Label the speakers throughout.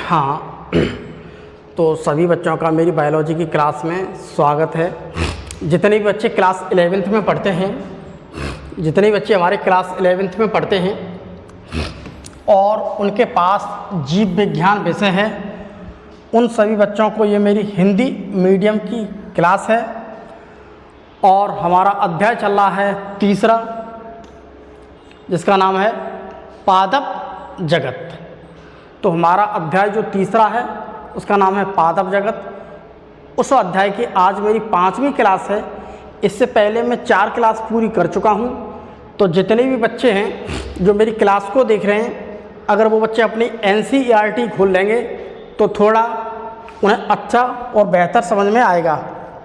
Speaker 1: हाँ, तो सभी बच्चों का मेरी बायोलॉजी की क्लास में स्वागत है। जितने भी बच्चे क्लास 11th में पढ़ते हैं, जितने भी बच्चे हमारे क्लास 11th में पढ़ते हैं और उनके पास जीव विज्ञान विषय है, उन सभी बच्चों को ये मेरी हिंदी मीडियम की क्लास है और हमारा अध्याय चल रहा है तीसरा, जिसका नाम है पादप जगत। तो हमारा अध्याय जो तीसरा है उसका नाम है पादप जगत। उस अध्याय की आज मेरी 5वीं क्लास है। इससे पहले मैं 4 क्लास पूरी कर चुका हूँ। तो जितने भी बच्चे हैं जो मेरी क्लास को देख रहे हैं, अगर वो बच्चे अपनी NCERT खोल लेंगे तो थोड़ा उन्हें अच्छा और बेहतर समझ में आएगा,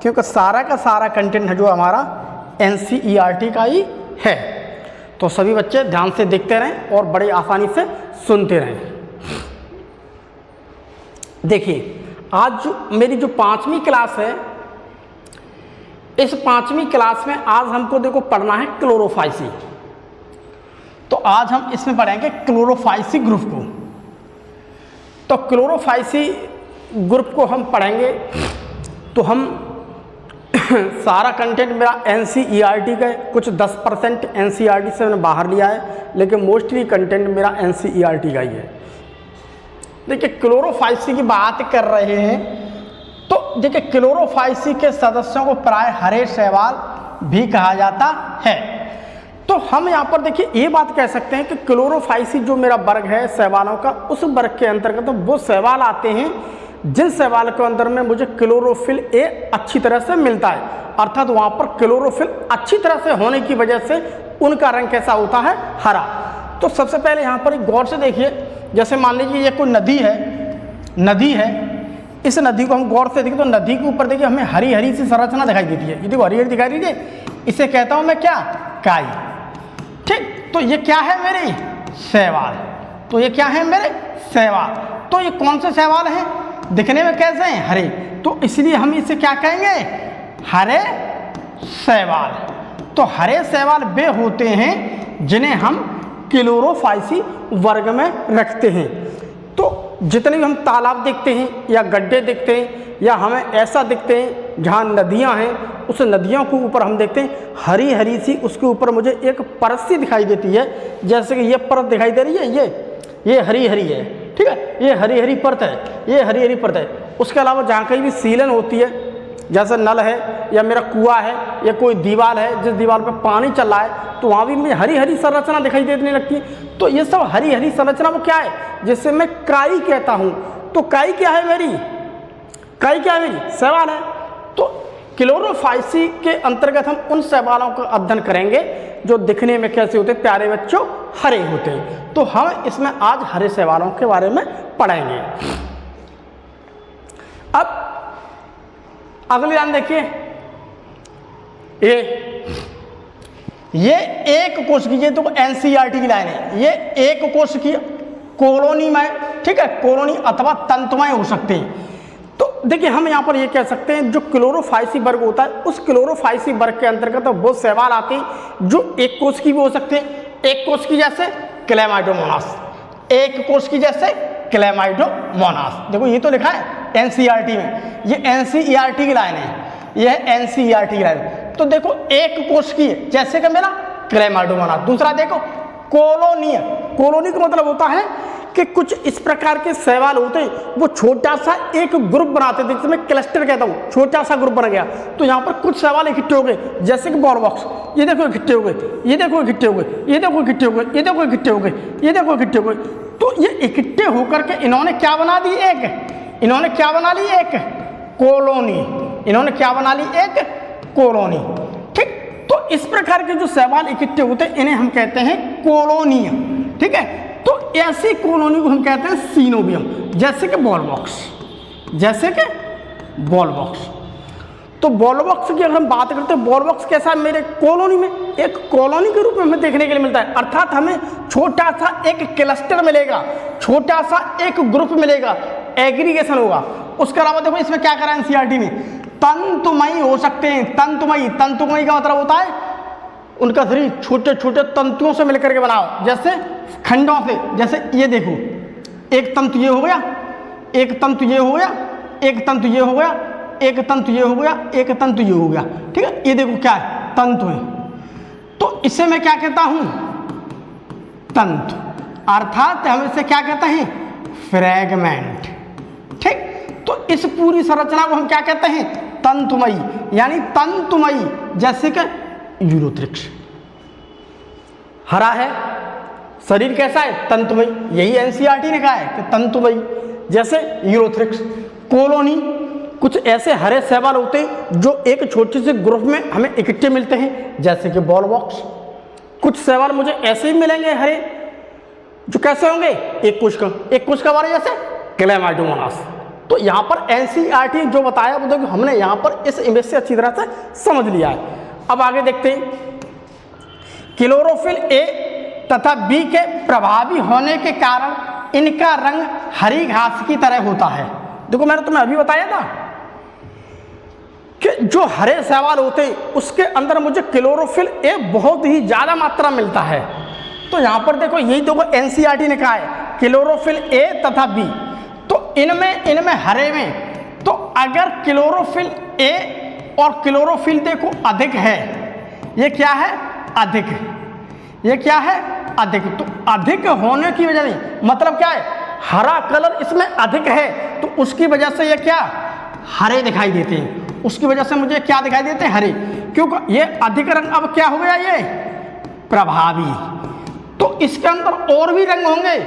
Speaker 1: क्योंकि सारा का सारा कंटेंट है जो हमारा NCERT का ही है। तो सभी बच्चे ध्यान से देखते रहें और बड़ी आसानी से सुनते रहें। देखिए, आज जो मेरी जो 5वीं क्लास है, इस 5वीं क्लास में आज हमको देखो पढ़ना है क्लोरोफाइसी। तो आज हम इसमें पढ़ेंगे क्लोरोफाइसी ग्रुप को। तो क्लोरोफाइसी ग्रुप को हम पढ़ेंगे तो हम सारा कंटेंट मेरा NCERT का है, कुछ 10% NCERT से मैंने बाहर लिया है, लेकिन मोस्टली कंटेंट मेरा NCERT का ही है। देखिए, क्लोरोफाइसी की बात कर रहे हैं तो देखिए, क्लोरोफाइसी के सदस्यों को प्राय हरे शैवाल भी कहा जाता है। तो हम यहाँ पर देखिए ये बात कह सकते हैं कि क्लोरोफाइसी जो मेरा वर्ग है शैवालों का, उस वर्ग के अंतर्गत तो वो शैवाल आते हैं जिन शैवाल के अंदर में मुझे क्लोरोफिल ए अच्छी तरह से मिलता है। अर्थात वहाँ पर क्लोरोफिल अच्छी तरह से होने की वजह से उनका रंग कैसा होता है? हरा। तो सबसे पहले यहाँ पर गौर से देखिए, जैसे मान लीजिए ये कोई नदी है, इस नदी को हम गौर से देखें तो नदी के ऊपर देखिए हमें हरी हरी सी संरचना दिखाई देती है। ये देखो हरी हरी दिखाई देती है, इसे कहता हूँ मैं क्या? काई। ठीक, तो ये क्या है मेरे? शैवाल। तो ये क्या है मेरे? शैवाल। तो ये कौन से शैवाल हैं? दिखने में कैसे हैं? हरे। तो इसलिए हम इसे क्या कहेंगे? हरे शैवाल। तो हरे शैवाल वे होते हैं जिन्हें हम क्लोरोफाइसी वर्ग में रखते हैं। तो जितने भी हम तालाब देखते हैं या गड्ढे देखते हैं या हमें ऐसा दिखते हैं जहाँ नदियाँ हैं, उस नदियों के ऊपर हम देखते हैं हरी हरी सी, उसके ऊपर मुझे एक परत सी दिखाई देती है। जैसे कि ये परत दिखाई दे रही है, ये हरी हरी है, ठीक है, ये हरी हरी परत है, ये हरी हरी परत है। उसके अलावा जहाँ कहीं भी सीलन होती है, जैसे नल है या मेरा कुआं है या कोई दीवार है जिस दीवार पर पानी चल रहा है, तो वहाँ भी मुझे हरी हरी संरचना दिखाई देने लगती है। तो ये सब हरी हरी संरचना वो क्या है? जिससे मैं काई कहता हूँ। तो काई क्या है मेरी? काई क्या है मेरी? शैवाल है। तो क्लोरोफाइसी के अंतर्गत हम उन शैवालों का अध्ययन करेंगे जो दिखने में कैसे होते हैं? प्यारे बच्चों, हरे होते हैं। तो हम इसमें आज हरे शैवालों के बारे में पढ़ेंगे। अब अगली लाइन देखिए, ये एक कोश की, ये तो NCERT की लाइन है, ये एक कोश की कॉलोनी में, ठीक है, कॉलोनी अथवा तंतुमय हो सकते हैं। तो देखिए, हम यहाँ पर ये कह सकते हैं जो क्लोरोफाइसी वर्ग होता है, उस क्लोरोफाइसी वर्ग के अंतर्गत तो वो शैवाल आते हैं जो एक कोश की भी हो सकते हैं। एक कोश की जैसे क्लैमाइडोमोनास, एक कोश की जैसे क्लैमाइडोमोनास। देखो ये तो लिखा है NCERT में, ये NCERT की लाइन है, यह NCERT की लाइन है। तो देखो एक कोश की है, जैसे कि मेरा क्लैमाइडोमोनास। दूसरा देखो कॉलोनी है। कॉलोनी का मतलब होता है कि कुछ इस प्रकार के शैवाल होते हैं, वो छोटा सा एक ग्रुप बनाते थे, जिसमें क्लस्टर कहता हूँ, छोटा सा ग्रुप बन गया। तो यहाँ पर कुछ शैवाल इकट्ठे हो गए, जैसे कि बॉल बॉक्स। ये देखो इकट्ठे हो गए, ये देखो इकट्ठे हो गए, ये देखो इकट्ठे हो गए, ये देखो इकट्ठे हो गए, ये देखो इकट्ठे हो गए। तो ये इकट्ठे होकर के इन्होंने क्या बना दी? इन्होंने क्या बना ली? एक कॉलोनी। इन्होंने क्या बना ली? एक कॉलोनी। ठीक, तो इस प्रकार के जो शैवाल इकट्ठे होते हैं इन्हें हम कहते हैं कॉलोनी, ठीक है। तो ऐसी कॉलोनी को हम कहते हैं सीनोबियम, जैसे कि बॉल बॉक्स, जैसे कि बॉल बॉक्स। तो बॉल बॉक्स की अगर हम बात करते हैं, बॉल बॉक्स कैसा है मेरे? कॉलोनी में, एक कॉलोनी के रूप में हमें देखने के लिए मिलता है। अर्थात हमें छोटा सा एक क्लस्टर मिलेगा, छोटा सा एक ग्रुप मिलेगा, एग्रीगेशन होगा। उसके अलावा देखो इसमें क्या करा है NCERT में? तंतुमयी हो सकते हैं। तंतुमयी, तंतुमयी का मतलब होता है उनका शरीर छोटे छोटे तंतुओं से मिलकर के बनाओ, जैसे खंडों से। जैसे ये देखो, एक तंतु ये हो गया, एक तंतु ये हो गया, एक तंतु ये हो गया, एक तंतु ये हो गया, एक तंतु ये हो गया, ठीक है। ये देखो क्या है, तंतु है। तो इसे मैं क्या कहता हूं, तंतु, अर्थात हम इसे क्या कहते हैं, फ्रैगमेंट, ठीक। तो इस पूरी संरचना को हम क्या कहते हैं, तंतुमयी, यानी तंतुमयी, जैसे कि यूरोथ्रिक्स। हरा है, शरीर कैसा है, तंतुमयी, यही एनसीईआरटी ने कहा है कि तंतुमयी, जैसे यूरोथ्रिक्स। कॉलोनी, कुछ ऐसे हरे शैवाल होते हैं जो एक छोटे से ग्रुप में हमें इकट्ठे मिलते हैं, जैसे कि बॉल बॉक्स। कुछ शैवाल मुझे ऐसे ही मिलेंगे हरे, जो कैसे होंगे, एक कुछ का वाले जैसे क्लेमाइडोमोनास। तो यहाँ पर एनसीईआरटी जो बताया वो देखो हमने यहाँ पर इस इमेज से अच्छी तरह से समझ लिया है। अब आगे देखते हैं, क्लोरोफिल ए तथा बी के प्रभावी होने के कारण इनका रंग हरी घास की तरह होता है। देखो मैंने तुम्हें अभी बताया था कि जो हरे शैवाल होते हैं उसके अंदर मुझे क्लोरोफिल ए बहुत ही ज़्यादा मात्रा मिलता है। तो यहाँ पर देखो, यही देखो एनसीईआरटी ने कहा है क्लोरोफिल ए तथा बी। तो इनमें हरे में, तो अगर क्लोरोफिल ए और क्लोरोफिल देखो अधिक है, ये क्या है, अधिक, ये क्या है, अधिक। तो अधिक होने की वजह से मतलब क्या है, हरा कलर इसमें अधिक है, तो उसकी वजह से ये क्या, हरे दिखाई देते हैं। उसकी वजह से मुझे क्या दिखाई देते हैं, हरे, क्योंकि ये अधिक रंग अब क्या हो गया, ये प्रभावी। तो इसके अंदर और भी रंग होंगे,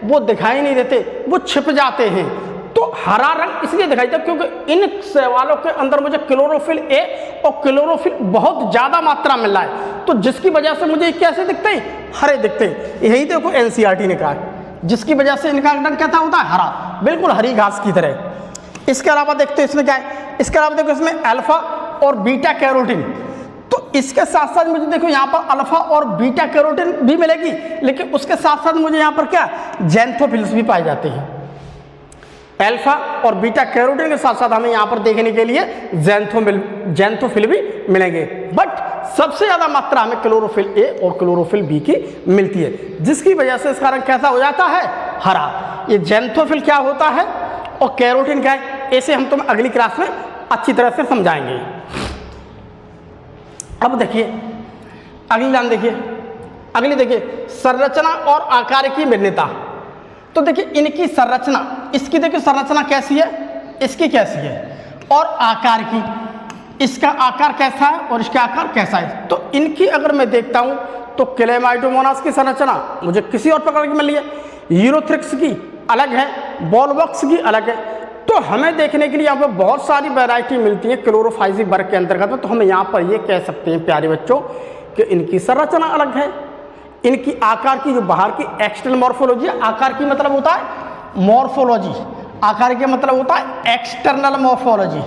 Speaker 1: वो दिखाई नहीं देते, वो छिप जाते हैं। तो हरा रंग इसलिए दिखाई देता क्योंकि इन शैवालों के अंदर मुझे क्लोरोफिल ए और क्लोरोफिल बहुत ज़्यादा मात्रा मिल रहा है, तो जिसकी वजह से मुझे कैसे दिखते हैं, हरे दिखते हैं। यही देखो एनसीईआरटी ने कहा है, जिसकी वजह से इनका रंग कैसा होता है, हरा, बिल्कुल हरी घास की तरह। इसके अलावा देखते हैं इसमें क्या है, इसके अलावा देखो इसमें अल्फा और बीटा कैरोटीन। तो इसके साथ साथ मुझे देखो यहाँ पर अल्फा और बीटा कैरोटीन भी मिलेगी, लेकिन उसके साथ साथ मुझे यहाँ पर क्या, ज़ैंथोफिल्स भी पाए जाते हैं। अल्फा और बीटा कैरोटीन के साथ साथ हमें यहाँ पर देखने के लिए ज़ैंथोफिल भी मिलेंगे, बट सबसे ज़्यादा मात्रा हमें क्लोरोफिल ए और क्लोरोफिल बी की मिलती है, जिसकी वजह से इसका रंग कैसा हो जाता है, हरा। ये ज़ैंथोफिल क्या होता है और कैरोटीन क्या है, ऐसे हम तुम्हें अगली क्लास में अच्छी तरह से समझाएंगे। अब देखिए अगली लाइन, देखिए अगली, देखिए संरचना और आकार की भिन्नता। तो देखिए इनकी संरचना, इसकी देखिए संरचना कैसी है, इसकी कैसी है, और आकार की, इसका आकार कैसा है और इसका आकार कैसा है। तो इनकी अगर मैं देखता हूं तो क्लेमाइडोमोनास की संरचना मुझे किसी और प्रकार की मिली है, यूरोथ्रिक्स की अलग है, बॉल बॉक्स की अलग है। तो हमें देखने के लिए यहाँ पर बहुत सारी वैरायटी मिलती है क्लोरोफाइसी वर्ग के अंतर्गत में। तो हम यहाँ पर ये कह सकते हैं प्यारे बच्चों कि इनकी संरचना अलग है, इनकी आकार की जो बाहर की एक्सटर्नल मॉर्फोलॉजी है, आकार की मतलब होता है मॉर्फोलॉजी, आकार के मतलब होता है एक्सटर्नल मॉर्फोलॉजी,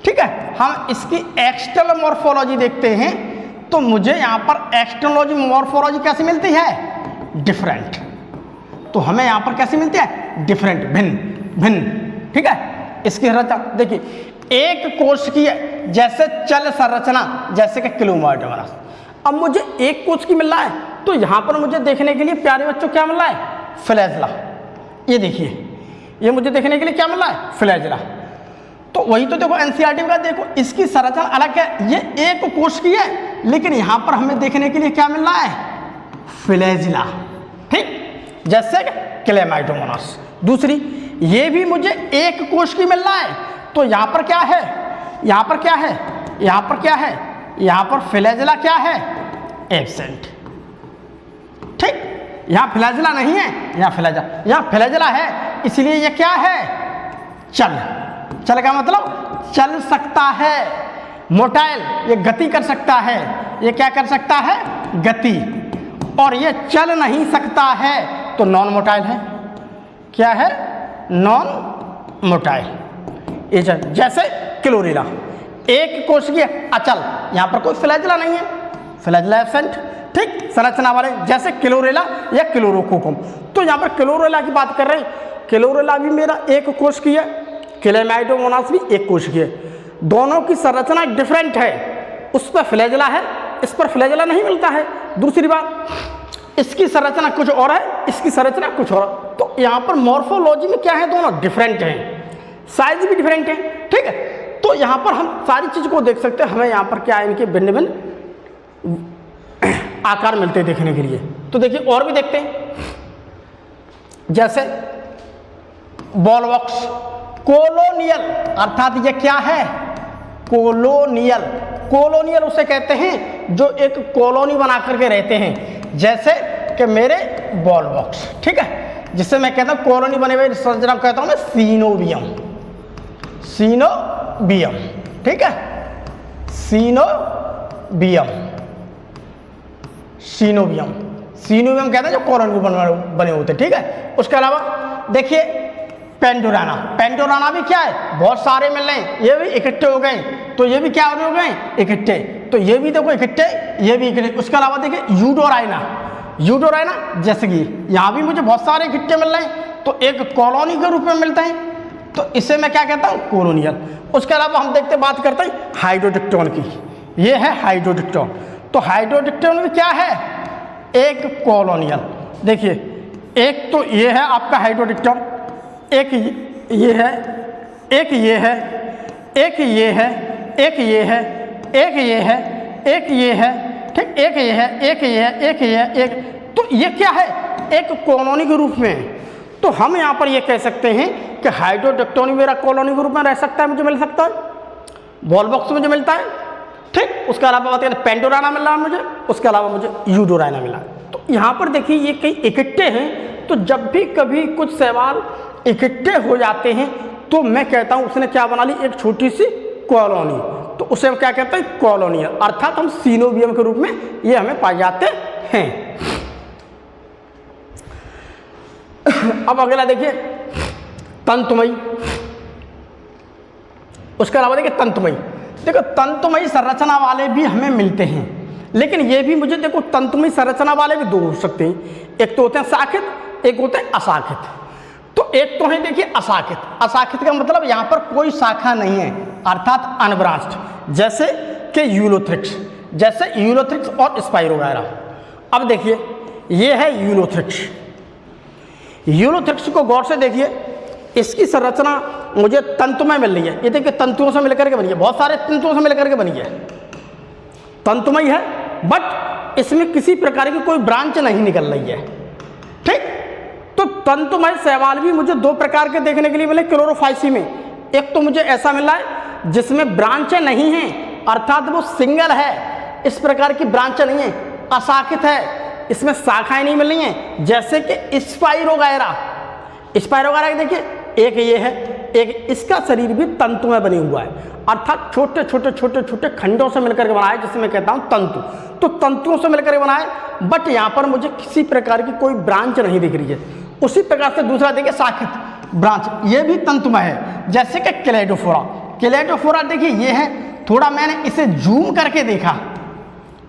Speaker 1: ठीक है। हम इसकी एक्सटर्नल मॉर्फोलॉजी देखते हैं तो मुझे यहाँ पर एक्सटर्नोलॉजी मॉर्फोलॉजी कैसी मिलती है, डिफरेंट। तो हमें यहाँ पर कैसी मिलती है, डिफरेंट, भिन्न, ठीक है। इसकी संरचना देखिए एक कोश की है, जैसे चल संरचना, जैसे कि क्लेमाइडोमोनास। अब मुझे एक कोश की मिल रहा है, तो यहाँ पर मुझे देखने के लिए प्यारे बच्चों क्या मिल रहा है, फ्लैजेला। ये देखिए, ये मुझे देखने के लिए क्या मिल रहा है, फ्लैजेला। तो वही तो देखो एनसीईआरटी का, देखो इसकी संरचना अलग है, ये एक कोश की है, लेकिन यहाँ पर हमें देखने के लिए क्या मिल रहा है, फ्लैजेला, ठीक, जैसे क्लेमाइडोमोनास। दूसरी, ये भी मुझे एक कोश की मिल रहा है, तो यहाँ पर क्या है, यहाँ पर क्या है, यहाँ पर क्या है, यहाँ पर फ्लैजेला क्या है, एब्सेंट, ठीक। यहाँ फ्लैजेला नहीं है, यहाँ फ्लैजेला है, इसलिए ये क्या है, चल का मतलब चल सकता है, मोटाइल, ये गति कर सकता है, ये क्या कर सकता है, गति। और ये चल नहीं सकता है तो नॉन मोटाइल है, क्या है, नॉन मोटाइल। ये जैसे क्लोरेला, एक कोश की अचल, यहाँ पर कोई फ्लैजेला नहीं है, फ्लैजेला एब्सेंट, ठीक। संरचना वाले जैसे क्लोरेला या क्लोरोकोकम। तो यहाँ पर क्लोरेला की बात कर रहे हैं, क्लोरेला भी मेरा एक कोश की है, क्लेमाइडोमोनास भी एक कोश की है, दोनों की संरचना डिफरेंट है। उस पर फ्लैजेला है, इस पर फ्लैजेला नहीं मिलता है। दूसरी बात, इसकी संरचना कुछ और है, इसकी संरचना कुछ और। तो यहाँ पर मॉर्फोलॉजी में क्या है, दोनों डिफरेंट हैं, साइज भी डिफरेंट है, ठीक है। तो यहाँ पर हम सारी चीज़ को देख सकते हैं, हमें यहाँ पर क्या है, इनके भिन्न भिन्न आकार मिलते हैं देखने के लिए। तो देखिए और भी देखते हैं, जैसे बॉल बॉक्स कोलोनियल, अर्थात ये क्या है, कोलोनियल। कोलोनियल उसे कहते हैं जो एक कॉलोनी बना करके रहते हैं, जैसे कि मेरे बॉल बॉक्स, ठीक है, जिससे मैं कहता हूँ कॉलोनी बने हुए संरचना कहता हूँ मैं सीनोबियम, सीनोबियम, ठीक है, सीनोबियम, सीनोबियम, सीनोबियम कहते हैं जो कॉलोनी बने होते हैं, ठीक है। उसके अलावा देखिए पेंडोराना, पेंडोराना भी क्या है, बहुत सारे मिल रहे हैं, ये भी इकट्ठे हो गए, तो ये भी क्या हो गए, इकट्ठे, तो ये भी देखो इकट्ठे, ये भी इकट्ठे। उसके अलावा देखिए यूडोराइना, यूडोराइना जैसे कि यहाँ भी मुझे बहुत सारे इकट्ठे मिल रहे हैं, तो एक कॉलोनी के रूप में मिलते हैं, तो इसे मैं क्या कहता हूँ, कोलोनियल। उसके अलावा हम देखते बात करते हैं हाइड्रोडिक्टोन की, ये है हाइड्रोडिक्टोन। तो हाइड्रोडिक्टोन में क्या है, एक कॉलोनियल। देखिए एक तो ये है आपका हाइड्रोडिक्टोन, एक ये है, एक ये है, एक ये है, एक ये है, एक ये है, एक ये है, ठीक, एक ये है, एक ये है, एक ये है, एक, तो ये क्या है, एक कॉलोनी के रूप में। तो हम यहाँ पर ये कह सकते हैं कि हाइड्रोडिक्टोन मेरा कॉलोनी के रूप में रह सकता है, मुझे मिल सकता है, बॉल बॉक्स मुझे मिलता है, ठीक। उसके अलावा बात करें पेंडोराना मिल रहा है मुझे, उसके अलावा मुझे यूडोराइना मिला। तो यहाँ पर देखिए ये कई इकट्ठे हैं, तो जब भी कभी कुछ शैवाल इकट्ठे हो जाते हैं तो मैं कहता हूँ उसने क्या बना ली, एक छोटी सी कॉलोनी, तो उसे हम क्या कहते हैं, कॉलोनियल, अर्थात हम सीनोबियम के रूप में ये हमें पाए जाते हैं। अब अगला देखिए तंतुमयी, उसके अलावा देखिए तंतुमयी। देखो तंतुमयी संरचना वाले भी हमें मिलते हैं, लेकिन ये भी मुझे देखो तंतुमयी संरचना वाले भी दो हो सकते हैं, एक तो होते हैं शाखित, एक होते हैं अशाखित। तो एक तो है देखिए अशाखित, अशाखित का मतलब यहाँ पर कोई शाखा नहीं है, अर्थात अनब्रांच्ड, जैसे कि यूलोथ्रिक्स, जैसे यूलोथ्रिक्स और स्पाइरोगायरा। अब देखिए ये है यूलोथ्रिक्स, यूलोथ्रिक्स को गौर से देखिए, इसकी संरचना मुझे तंतुमय मिल रही है, ये देखिए तंतुओं से मिलकर के बनी है, बहुत सारे तंतुओं से मिलकर के बनी है, तंतुमय है, बट इसमें किसी प्रकार की कोई ब्रांच नहीं निकल रही है, ठीक। तो तंतुमय शैवाल भी मुझे दो प्रकार के देखने के लिए मिले क्लोरोफाइसी में। एक तो मुझे ऐसा मिला है जिसमें ब्रांचें नहीं हैं, अर्थात वो सिंगल है, इस प्रकार की ब्रांचें नहीं है, अशाखित है, इसमें शाखाएं नहीं मिल रही हैं, जैसे कि स्पाइरोगायरा। स्पाइरोगायरा देखिए एक ये है, एक इसका शरीर भी तंतुमय बने हुआ है, अर्थात छोटे छोटे छोटे छोटे खंडों से मिलकर के बना है, जिसे मैं कहता हूँ तंतु। तो तंतुओं से मिलकर के बना है, बट यहाँ पर मुझे किसी प्रकार की कोई ब्रांच नहीं दिख रही है। उसी प्रकार से दूसरा देखिए शाखित ब्रांच, ये भी तंतुमय है, जैसे कि क्लेडोफोरा। क्लेडोफोरा देखिए ये है, थोड़ा मैंने इसे जूम करके देखा,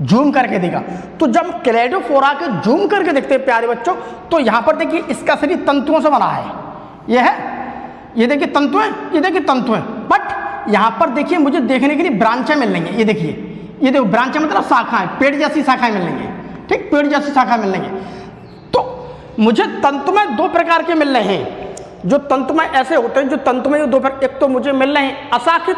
Speaker 1: जूम करके देखा, तो जब क्लेडोफोरा के जूम करके देखते हैं प्यारे बच्चों, तो यहाँ पर देखिए इसका शरीर तंतुओं से बना है, ये है, ये देखिए तंतु है, ये देखिए तंतु है, बट यहाँ पर देखिए मुझे देखने के लिए ब्रांचें मिल रही हैं, ये देखिए, ये देखो ब्रांचें मतलब शाखाएं, पेड़ जैसी शाखाएं मिल रही हैं, ठीक, पेड़ जैसी शाखाएं मिल रही हैं। तो मुझे तंतुमय दो प्रकार के मिल रहे हैं, जो तंतुमय ऐसे होते हैं जो तंतुमय दो प्रकार, एक तो मुझे मिल रहे हैं अशाखित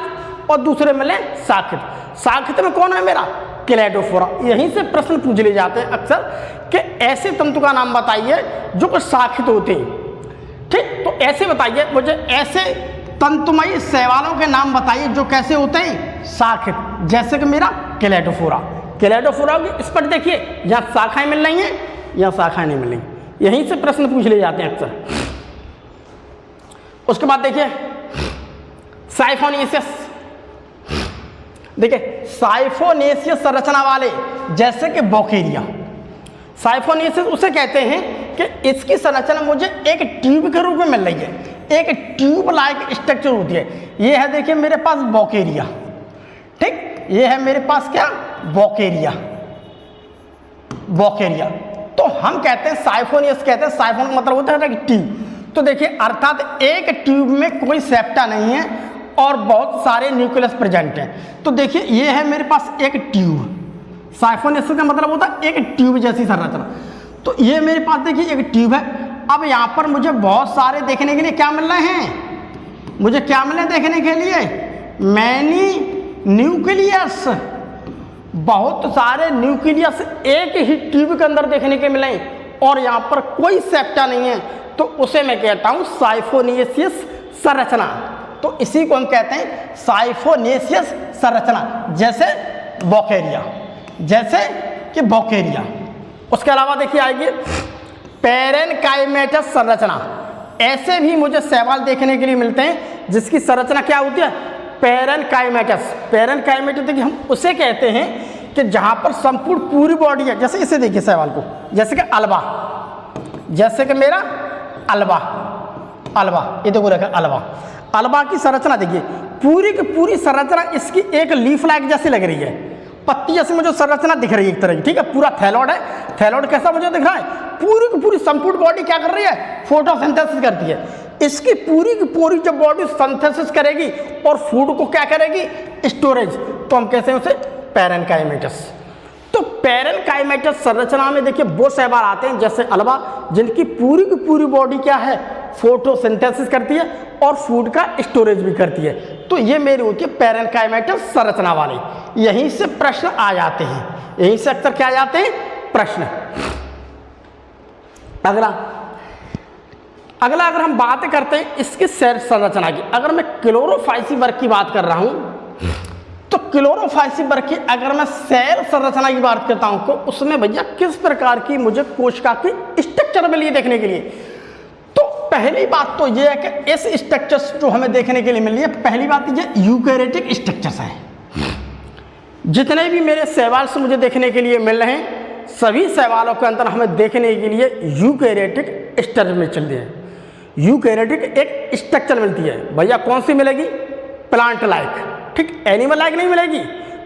Speaker 1: और दूसरे मिले शाखित। शाखित में कौन है मेरा, क्लेडोफोरा। यहीं से प्रश्न पूछ ले जाते हैं अक्सर कि ऐसे तंतु का नाम बताइए जो कुछ शाखित होते हैं, ठीक। तो ऐसे बताइए मुझे, ऐसे तंतुमयी शैवालों के नाम बताइए जो कैसे होते हैं, शाखित, जैसे कि मेरा क्लेडोफोरा। क्लेडोफोरा की इस पर देखिए यहाँ शाखाएं मिल रही हैं, यहाँ शाखाएं नहीं मिल रही, यहीं से प्रश्न पूछ ले जाते हैं अक्सर। उसके बाद देखिए साइफोनेसियस, देखिए साइफोनेसियस संरचना वाले, जैसे कि बोकेरिया। साइफोनेसियस उसे कहते हैं कि इसकी संरचना मुझे एक ट्यूब के रूप में मिल रही है, एक ट्यूब लाइक स्ट्रक्चर होती है। ये है देखिए मेरे पास बोकेरिया, ठीक, ये है मेरे पास क्या, बोकेरिया, बोकेरिया। तो हम कहते हैं साइफोनियस, कहते हैं साइफोन मतलब होता है कि ट्यूब। तो देखिए अर्थात एक ट्यूब में कोई सेप्टा नहीं है और बहुत सारे न्यूक्लियस प्रेजेंट हैं। तो देखिए ये है मेरे पास एक ट्यूब, साइफोनियस का मतलब होता है एक ट्यूब जैसी संरचना। तो ये मेरे पास देखिए एक ट्यूब है। अब यहाँ पर मुझे बहुत सारे देखने के लिए क्या मिल रहे हैं, मुझे क्या मिल रहे हैं देखने के लिए, मैनी न्यूक्लियस, बहुत सारे न्यूक्लियस एक ही ट्यूब के अंदर देखने के मिले और यहाँ पर कोई सेप्टा नहीं है, तो उसे मैं कहता हूँ साइफोनियसियस संरचना। तो इसी को हम कहते हैं साइफोनियसियस संरचना, जैसे बोकेरिया, जैसे कि बोकेरिया। उसके अलावा देखिए आएगी पैरेनकाइमेटस संरचना। ऐसे भी मुझे सवाल देखने के लिए मिलते हैं जिसकी संरचना क्या होती है, पैरेनकाइमेटस। पैरेनकाइमेटस देखिए हम उसे कहते हैं कि जहाँ पर संपूर्ण पूरी बॉडी है, जैसे इसे देखिए सवाल को, जैसे कि अल्वा, जैसे कि मेरा अल्वा, अल्वा ये देखो रखा अल्वा, अल्वा की संरचना देखिए, पूरी की पूरी संरचना इसकी एक लीफ लाइक जैसी लग रही है, पत्ती जैसी मुझे संरचना दिख रही है एक तरह की, ठीक है। पूरा थैलॉइड है, थैलॉइड कैसा मुझे दिख रहा है, पूरी की पूरी संपूर्ण बॉडी क्या कर रही है, फोटोसिंथेसिस करती है। इसकी पूरी की पूरी जब बॉडी सिंथेसिस करेगी और फूड को क्या करेगी, स्टोरेज, तो हम कहते हैं उसे पैरेनकाइमेटस। तो पैरेनकाइमेटस संरचना में देखिए वो सवाल आते हैं जैसे अल्वा, जिनकी पूरी की पूरी बॉडी क्या है, फोटोसिंथेसिस करती है और फूड का स्टोरेज भी करती है। तो ये मेरी होती है पैरेनकाइमेटस संरचना वाली। यहीं से प्रश्न आ जाते हैं, यहीं से अक्सर क्या आ जाते हैं प्रश्न। अगला अगर हम बात करते हैं इसकी सेल संरचना की, अगर मैं क्लोरोफाइसी वर्ग की बात कर रहा हूं तो क्लोरोफाइसी वर्ग की अगर मैं सेल संरचना की बात करता हूं तो उसमें भैया किस प्रकार की मुझे कोशिका की स्ट्रक्चर मिली देखने के लिए। तो पहली बात तो यह है कि इस स्ट्रक्चर्स जो हमें देखने के लिए मिल रही है, पहली बात ये यूकैरियोटिक स्ट्रक्चर्स हैं। जितने भी मेरे सवाल से मुझे देखने के लिए मिल रहे हैं, सभी सवालों के अंदर हमें देखने के लिए यूकैरियोटिक स्ट्रक्चर में चल रही है। यूकैरियोटिक एक स्ट्रक्चर मिलती है भैया, कौन सी मिलेगी, प्लांट लाइक, ठीक, एनिमल लाइक नहीं मिलेगी,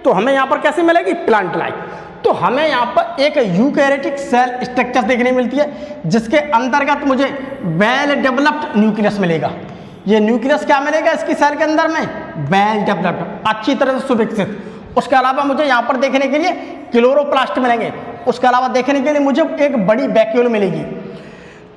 Speaker 1: तो हमें यहाँ पर कैसे मिलेगी, प्लांट लाइक। तो हमें यहाँ पर एक यूकैरियोटिक सेल स्ट्रक्चर देखने मिलती है जिसके अंतर्गत मुझे वेल डेवलप्ड न्यूक्लियस मिलेगा। ये न्यूक्लियस क्या मिलेगा इसकी सेल के अंदर में, वेल डेवलप्ड, अच्छी तरह से सुविकसित। उसके अलावा मुझे यहाँ पर देखने के लिए क्लोरोप्लास्ट मिलेंगे। उसके अलावा देखने के लिए मुझे एक बड़ी वैक्यूल मिलेगी।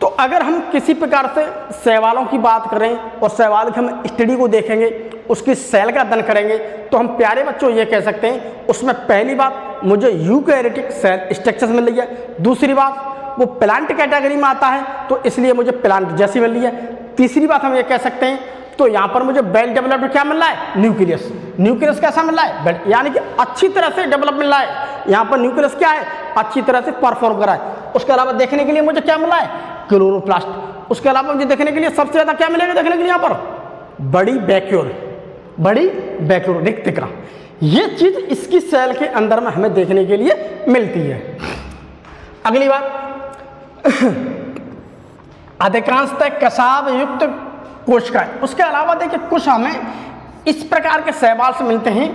Speaker 1: तो अगर हम किसी प्रकार से सवालों की बात करें और सवाल की हम स्टडी को देखेंगे, उसकी सेल का अध्ययन करेंगे, तो हम प्यारे बच्चों ये कह सकते हैं उसमें पहली बात मुझे यूकैरियोटिक सेल स्ट्रक्चर्स मिल रही है। दूसरी बात वो प्लांट कैटेगरी में आता है तो इसलिए मुझे प्लांट जैसी मिल रही है। तीसरी बात हम ये कह सकते हैं तो यहाँ पर मुझे वेल डेवलप्ड क्या मिल रहा है, न्यूक्लियस। न्यूक्लियस कैसा मिल रहा है, यानी कि अच्छी तरह से डेवलप मिल रहा है। यहाँ पर न्यूक्लियस क्या है, अच्छी तरह से परफॉर्म कर रहा है। उसके अलावा देखने के लिए मुझे क्या मिल रहा है, क्लोरोप्लास्ट। उसके अलावा मुझे देखने के लिए सबसे ज़्यादा क्या मिलेगा देखने के लिए यहाँ पर, बड़ी वैक्यूल, बड़ी वैक्यूल रिक्तिका। ये चीज़ इसकी सेल के अंदर में हमें देखने के लिए मिलती है। अगली बात अधिकांशतः कसाव युक्त कोशिकाएं। उसके अलावा देखिए कुछ हमें इस प्रकार के सवाल से मिलते हैं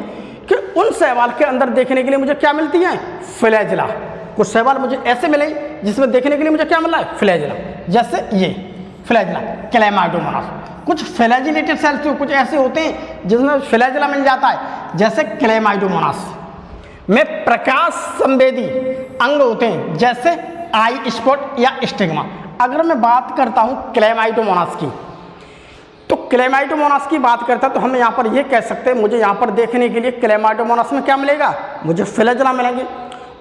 Speaker 1: कि उन सवाल के अंदर देखने के लिए मुझे क्या मिलती है, फ्लैजिला। कुछ सवाल मुझे ऐसे मिले जिसमें देखने के लिए मुझे क्या मिल रहा है, फ्लैजिला, जैसे ये फ्लैजिला, क्लेमाइडोमोनास। कुछ फ्लैजिलेटेड सेल्स कुछ ऐसे होते हैं जिसमें फ्लैजिला मिल जाता है, जैसे क्लेमाइडोमोनास में प्रकाश संवेदी अंग होते हैं, जैसे आई स्पॉट या स्टिग्मा। अगर मैं बात करता हूँ क्लेमाइडोमोनास की, तो क्लेमाइडोमोनास की बात करता तो हम यहाँ पर ये कह सकते हैं मुझे यहाँ पर देखने के लिए क्लेमाइडोमोनास में क्या मिलेगा, मुझे फ्लैजिला मिलेंगे।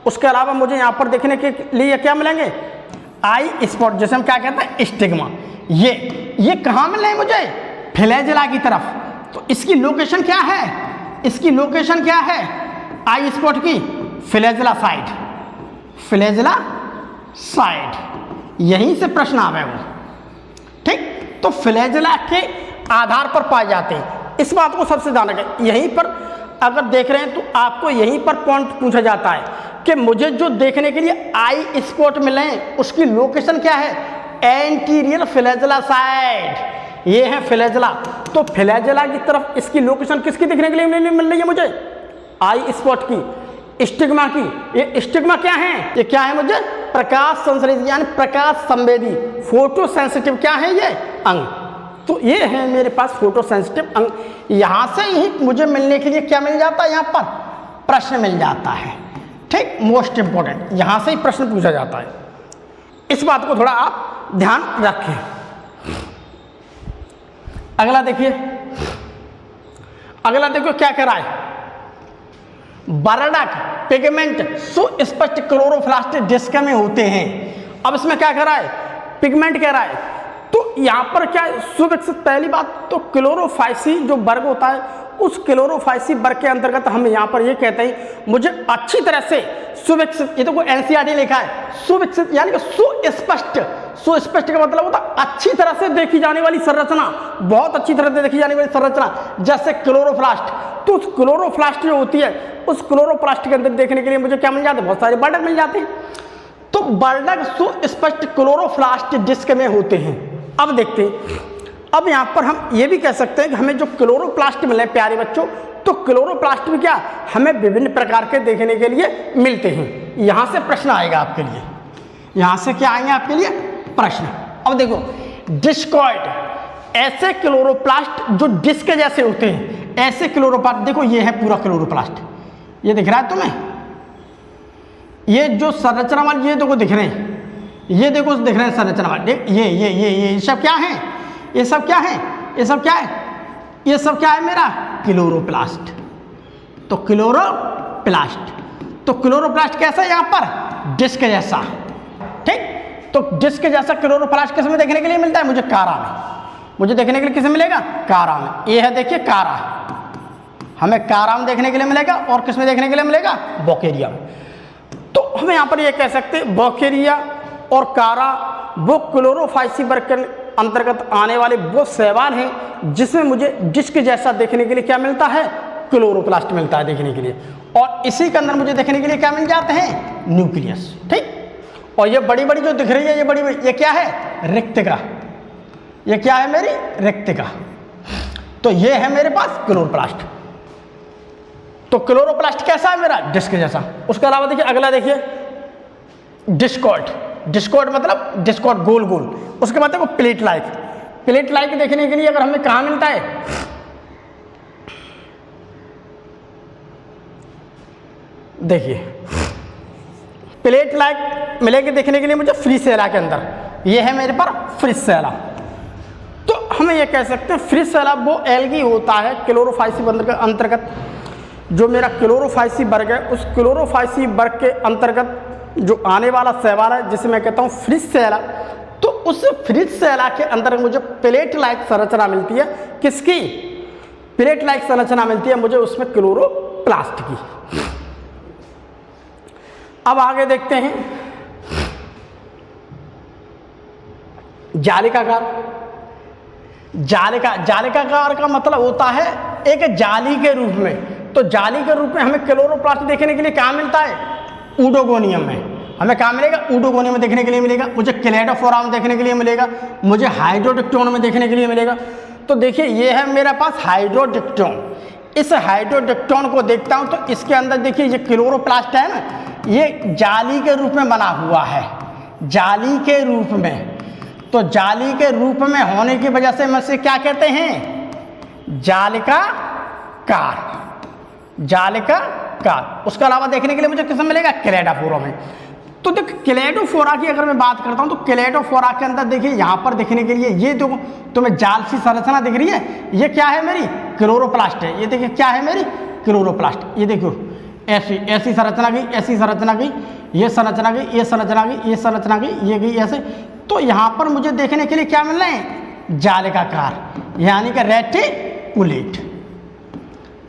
Speaker 1: उसके अलावा मुझे यहाँ पर देखने के लिए क्या मिलेंगे, आई स्पॉट, जैसे हम क्या कहते हैं स्टिग्मा। ये कहाँ मिले मुझे, फ्लैजिला की तरफ। तो इसकी लोकेशन क्या है, इसकी लोकेशन क्या है आई स्पॉट की, फ्लैजिला साइड, फ्लैजिला साइड। यहीं से प्रश्न आवे वो, ठीक। तो फ्लैजिला के आधार पर पाए जाते हैं, इस बात को सबसे ध्यान रखें। यहीं पर अगर देख रहे हैं तो आपको यहीं पर पॉइंट पूछा जाता है कि मुझे जो देखने के लिए आई स्पॉट मिले उसकी लोकेशन क्या है, एंटीरियर फ्लैजिला साइड। ये है फ्लैजिला। तो फ्लैजिला की तरफ इसकी लोकेशन किसकी देखने के लिए मिल रही है मुझे, आई स्पॉट की, स्टिग्मा की। ये स्टिग्मा क्या है, ये क्या है मुझे, प्रकाश संश्लेषी यानी प्रकाश संवेदी, फोटो सेंसिटिव क्या है ये अंग। तो ये है मेरे पास फोटो सेंसिटिव अंग। यहाँ से ही मुझे मिलने के लिए क्या मिल जाता है, यहाँ पर प्रश्न मिल जाता है, ठीक। मोस्ट इंपॉर्टेंट यहाँ से ही प्रश्न पूछा जाता है। इस बात को थोड़ा आप ध्यान रखें। अगला देखिए, अगला देखो क्या कह रहा है, बर्डक पिगमेंट सुस्पष्ट क्लोरोप्लास्ट डिस्क में होते हैं। अब इसमें क्या कह रहा है, पिगमेंट कह रहा है, तो यहां पर क्या है, सुविकसित, पहली बात तो क्लोरोफाइसी जो वर्ग होता है, उस क्लोरोफाइसी वर्ग के अंतर्गत हम यहां पर ये कहते हैं मुझे अच्छी तरह से सुविकसित, ये तो कोई एनसीईआरटी लिखा है, सुविकसित यानी कि सुस्पष्ट, सुस्पष्ट का मतलब होता है अच्छी तरह से देखी जाने वाली संरचना, बहुत अच्छी तरह से देखी जाने वाली संरचना, जैसे क्लोरोप्लास्ट। तो उस क्लोरोप्लास्ट जो होती है, उस क्लोरोप्लास्ट के अंदर देखने के लिए मुझे क्या मिल जाते हैं, बहुत सारे बर्डक मिल जाते हैं। तो बर्डक सुस्पष्ट क्लोरोप्लास्ट डिस्क में होते हैं। अब देखते हैं, अब यहां पर हम ये भी कह सकते हैं कि हमें जो क्लोरोप्लास्ट मिले प्यारे बच्चों, तो क्लोरोप्लास्ट भी क्या हमें विभिन्न प्रकार के देखने के लिए मिलते हैं। यहां से प्रश्न आएगा आपके लिए, यहां से क्या आएंगे आपके लिए प्रश्न। अब देखो, डिस्कॉइड, ऐसे क्लोरोप्लास्ट जो डिस्क जैसे होते हैं, ऐसे क्लोरोप्लास्ट, देखो ये है पूरा क्लोरोप्लास्ट, ये दिख रहा है तुम्हें, ये जो संरचना वाले ये देखो दिख रहे हैं, ये देखो दिख रहे हैं संरचना वाले, ये सब क्या है, ये सब क्या है, ये सब क्या है, ये सब क्या है मेरा क्लोरोप्लास्ट। तो क्लोरोप्लास्ट, तो क्लोरोप्लास्ट कैसा है, यहां पर डिस्क जैसा, ठीक। तो डिस्क जैसा क्लोरोप्लास्ट किस में देखने के लिए मिलता है, मुझे कारा में, मुझे देखने के लिए किस में मिलेगा, कारा में। ये है देखिए कारा, हमें कारा में देखने के लिए मिलेगा, और किस में देखने के लिए मिलेगा, बोकेरिया में। तो हम यहां पर ये कह सकते हैं बोकेरिया और कारा वो क्लोरोफाइसी वर्ग के अंतर्गत आने वाले वो शैवाल हैं जिसमें मुझे डिस्क जैसा देखने के लिए क्या मिलता है, क्लोरोप्लास्ट मिलता है देखने के लिए, और इसी के अंदर मुझे देखने के लिए क्या मिल जाते हैं, न्यूक्लियस, ठीक। और ये बड़ी बड़ी जो दिख रही है, ये बड़ी बड़ी, ये क्या है, रिक्तिका, ये क्या है मेरी रिक्तिका। तो ये है मेरे पास क्लोरोप्लास्ट। तो क्लोरोप्लास्ट कैसा है मेरा, डिस्क जैसा। उसके अलावा देखिए अगला देखिए, डिस्कॉइड, डिस्कॉइड मतलब डिस्कॉइड गोल गोल। उसके बाद देखो प्लेट लाइक, प्लेट लाइक देखने के लिए अगर हमें कहाँ मिलता है, देखिए प्लेट लाइक मिलेगी देखने के लिए मुझे फ्री सेला के अंदर, ये है मेरे पर फ्री सेला। तो हम ये कह सकते हैं फ्री सेला वो एल्गी होता है क्लोरोफाइसी वर्ग के अंतर्गत, जो मेरा क्लोरोफाइसी वर्ग है, उस क्लोरोफाइसी वर्ग के अंतर्गत जो आने वाला शैवाल है जिसे मैं कहता हूँ फ्रिज सेला। तो उस फ्रिज सेला के अंदर मुझे प्लेट लाइक संरचना मिलती है, किसकी, प्लेट लाइक संरचना मिलती है मुझे उसमें क्लोरोप्लास्ट की। अब आगे देखते हैं, जालिकाकार, जालिकाकार का मतलब होता है एक जाली के रूप में। तो जाली के रूप में हमें क्लोरोप्लास्ट देखने के लिए कहाँ मिलता है, ऊडोगोनियम में। हमें कहाँ मिलेगा, ऊडोगोनियम में देखने के लिए मिलेगा, मुझे क्लेडोफोरा में देखने के लिए मिलेगा, मुझे हाइड्रोडिक्टोन में देखने के लिए मिलेगा। तो देखिए ये है मेरे पास हाइड्रोडिक्टोन, इस हाइड्रोडिक्टोन को देखता हूँ तो इसके अंदर देखिए ये क्लोरोप्लास्ट है ना, ये जाली के रूप में बना हुआ है, जाली के रूप में। तो जाली के रूप में होने की वजह से मैं इसे क्या कहते हैं, जालिकाकार, जालिकाकार। उसके अलावा देखने के लिए मुझे किसमें मिलेगा, क्लेडोफोरा में। तो देख क्लेडोफोरा की अगर मैं बात करता हूं तो क्लेडोफोरा के अंदर देखिए यहां पर देखने के लिए ये देखो तुम्हें जाल सी संरचना दिख रही है, ये क्या है मेरी क्लोरोप्लास्ट है। ये देखिए क्या है मेरी क्लोरोप्लास्ट, ये देखो ऐसी ऐसी संरचना गई, ऐसी संरचना गई, ये संरचना गई, ये संरचना गई, ये संरचना गई, ये गई ऐसे। तो यहाँ पर मुझे देखने के लिए क्या मिल रहे हैं, जालिकाकार, यानी कि रेटिकुलेट,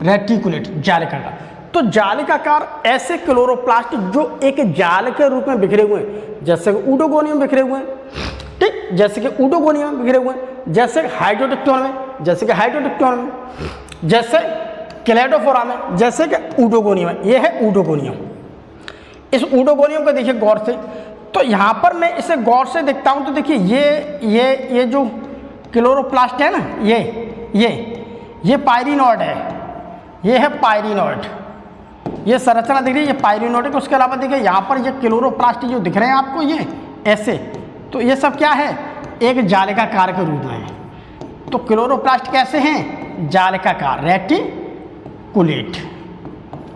Speaker 1: रेटिकुलेट जालिकाकार। तो जालिकाकार ऐसे क्लोरोप्लास्ट जो एक जाल के रूप में बिखरे हुए हैं, जैसे कि ऊडोगोनियम बिखरे हुए हैं, ठीक, जैसे कि ऊडोगोनियम बिखरे हुए हैं, जैसे हाइड्रोडिक्टोन में, जैसे कि हाइड्रोडिक्टोन में, जैसे क्लेडोफोरा में, जैसे कि ऊडोगोनियम में। ये है ऊडोगोनियम। इस ऊडोगोनियम को देखिए गौर से, तो यहाँ पर मैं इसे गौर से देखता हूँ तो देखिए ये जो क्लोरोप्लास्ट है ना, ये पायरिनोड है, ये है पायरिनोड, ये संरचना दिख रही है, ये पायरिनोड है। उसके अलावा देखिए यहाँ पर ये क्लोरोप्लास्ट जो दिख रहे हैं आपको ये ऐसे, तो ये सब क्या है, एक जालिकाकार के रूप में है। तो क्लोरोप्लास्ट कैसे हैं, जालिकाकार, रेटिकुलेट,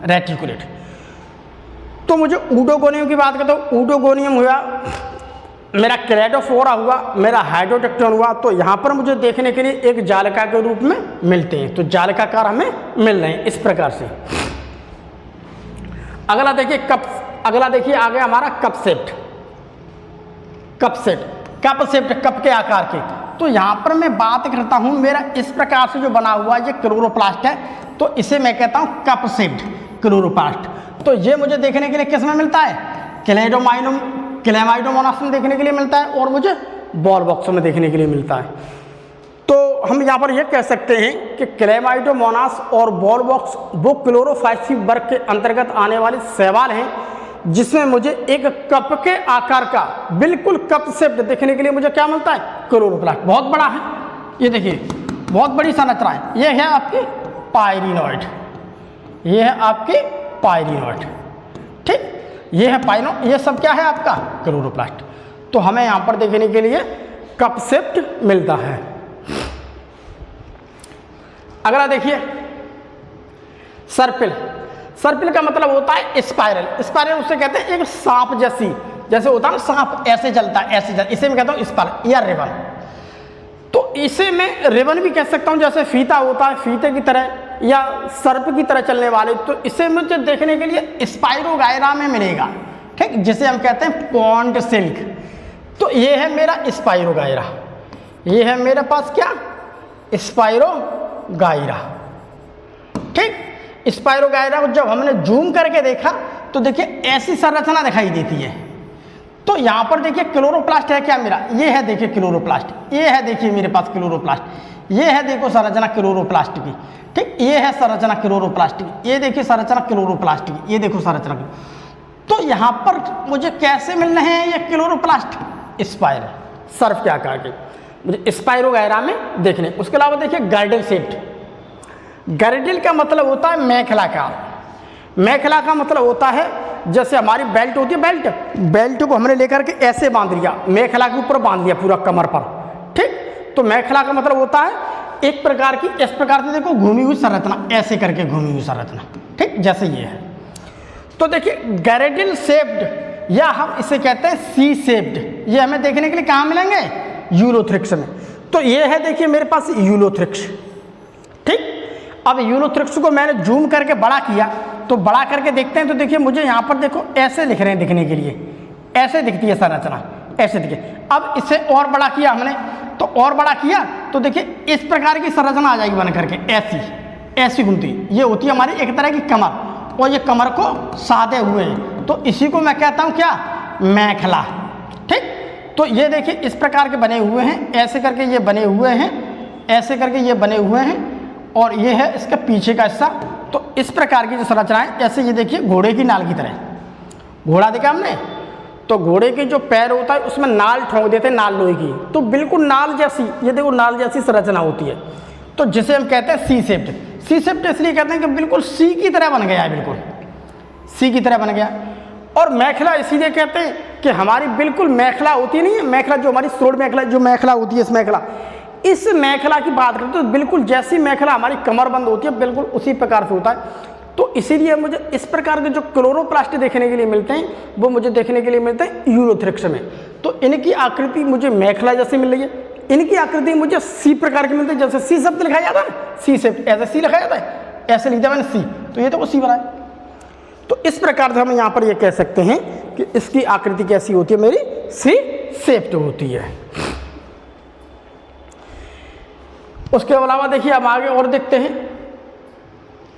Speaker 1: रेटिकुलेट। तो मुझे ऊडोगोनियम की बात करता हूँ, ऊडोगोनियम हुआ, मेरा क्लेडोफोरा हुआ, मेरा हाइड्रोटेक्टोन हुआ, तो यहाँ पर मुझे देखने के लिए एक जालिका के रूप में मिलते हैं। तो जालिकाकार हमें मिल रहे हैं इस प्रकार से। अगला देखिए कप, अगला देखिए आ गया हमारा कप सेप्ट। कप सेप्ट, कप सेप्ट, कप के आकार के। तो यहाँ पर मैं बात करता हूँ, मेरा इस प्रकार से जो बना हुआ ये क्लोरोप्लास्ट है, तो इसे मैं कहता हूँ कप सेप्ट क्लोरोप्लास्ट। तो ये मुझे देखने के लिए किस में मिलता है? क्लेमाइडोमोनास में देखने के लिए मिलता है, और मुझे बॉल बॉक्स में देखने के लिए मिलता है। तो हम यहाँ पर यह कह सकते हैं कि क्लेमाइडोमोनास और बॉल बॉक्स वो क्लोरोफाइसी वर्ग के अंतर्गत आने वाले शैवाल हैं, जिसमें मुझे एक कप के आकार का बिल्कुल कप शेप देखने के लिए मुझे क्या मिलता है? क्लोरोप्लास्ट। बहुत बड़ा है, ये देखिए बहुत बड़ी संरचना है। ये है आपकी पायरिनोइड, ये है आपकी पायरिनोइड, ठीक, ये है पाइनो, ये सब क्या है आपका? क्लोरोप्लास्ट। तो हमें यहाँ पर देखने के लिए कप शेप्ड मिलता है। अगला देखिए सर्पिल। सर्पिल का मतलब होता है स्पाइरल। स्पाइरल उसे कहते हैं एक सांप जैसी, जैसे होता है ना सांप ऐसे चलता है, ऐसे चलता, इसे मैं कहता हूँ स्पाइरल या रिबन। तो इसे मैं रिबन भी कह सकता हूँ, जैसे फीता होता है फीते की तरह या सर्प की तरह चलने वाले। तो इसे मुझे देखने के लिए स्पाइरोगायरा में मिलेगा, ठीक, जिसे हम कहते हैं पॉन्ड सिल्क। तो ये है मेरा स्पाइरोगायरा, ये है मेरे पास क्या? स्पाइरोगायरा, ठीक। स्पाइरोगायरा को जब हमने जूम करके देखा तो देखिए ऐसी संरचना दिखाई देती है। तो यहाँ पर देखिए क्लोरोप्लास्ट है क्या मेरा? ये है देखिए क्लोरोप्लास्ट, ये है देखिए मेरे पास क्लोरोप्लास्ट, ये है देखो संरचना क्लोरोप्लास्ट की, ठीक, ये है संरचना क्लोरोप्लास्ट की, ये देखिए संरचना क्लोरोप्लास्ट की, ये देखो संरचना की। तो यहाँ पर मुझे कैसे मिल रहे हैं ये क्लोरोप्लास्ट? स्पाइरल, सर्फ के आकार के मुझे स्पाइरोगायरा में देखने। उसके अलावा देखिए गर्डल शेप्ड। गर्डल का मतलब होता है मेखला का। मेखला का मतलब होता है जैसे हमारी बेल्ट होती है, बेल्ट को हमने लेकर के ऐसे बांध लिया, मेखला के ऊपर बांध लिया पूरा कमर पर, ठीक। तो मेखला का मतलब होता है एक प्रकार की, इस प्रकार से देखो घूमी हुई संरचना, ऐसे करके घूमी हुई संरचना, ठीक, जैसे ये है। तो देखिए गर्डल शेप्ड या हम इसे कहते हैं सी शेप्ड, ये हमें देखने के लिए कहाँ मिलेंगे? यूलोथ्रिक्स में। तो ये है देखिए मेरे पास यूलोथ्रिक्स, ठीक। अब यूलोथ्रिक्स को मैंने जूम करके बड़ा किया, तो बड़ा करके देखते हैं तो देखिए मुझे यहाँ पर देखो ऐसे दिख रहे हैं, दिखने के लिए ऐसे दिखती है संरचना, ऐसे दिखे। अब इसे और बड़ा किया हमने, तो और बड़ा किया तो देखिए इस प्रकार की संरचना आ जाएगी बन करके, ऐसी ऐसी घूमती। ये होती है हमारी एक तरह की कमर, और ये कमर को साधे हुए हैं, तो इसी को मैं कहता हूँ क्या? मेखला, ठीक। तो ये देखिए इस प्रकार के बने हुए हैं, ऐसे करके ये बने हुए हैं, ऐसे करके ये बने हुए हैं, और ये है इसका पीछे का हिस्सा। तो इस प्रकार की जो संरचना है, ऐसे ये देखिए घोड़े की नाल की तरह, घोड़ा देखा हमने, तो घोड़े के जो पैर होता है उसमें नाल ठोंक देते हैं, नाल लोहे की, तो बिल्कुल नाल जैसी, ये देखो नाल जैसी संरचना होती है। तो जिसे हम कहते हैं सी शेप्ड। सी शेप्ड इसलिए कहते हैं कि बिल्कुल सी की तरह बन गया है, बिल्कुल सी की तरह बन गया। और मेखला इसीलिए कहते हैं कि हमारी बिल्कुल मेखला होती नहीं है, मेखला जो हमारी सोड मेखला, जो मेखला होती है, इस मेखला की बात करते तो बिल्कुल जैसी मेखला हमारी कमर बंद होती है, बिल्कुल उसी प्रकार से होता है। तो इसीलिए मुझे इस प्रकार के जो क्लोरोप्लास्ट देखने के लिए मिलते हैं, वो मुझे देखने के लिए मिलते हैं यूलोथ्रिक्स में। तो इनकी आकृति मुझे मेखला जैसी मिल रही है, इनकी आकृति मुझे सी प्रकार की मिलती है, जैसे सी शब्द लिखा जाता है ना, सी शेप, ऐसे सी लिखा जाता है, ऐसे लिखा मैंने सी, तो ये तो सी बना है। तो इस प्रकार से हम यहाँ पर ये कह सकते हैं कि इसकी आकृति कैसी होती है? मेरी सी शेप्ड होती है। उसके अलावा देखिए अब आगे और देखते हैं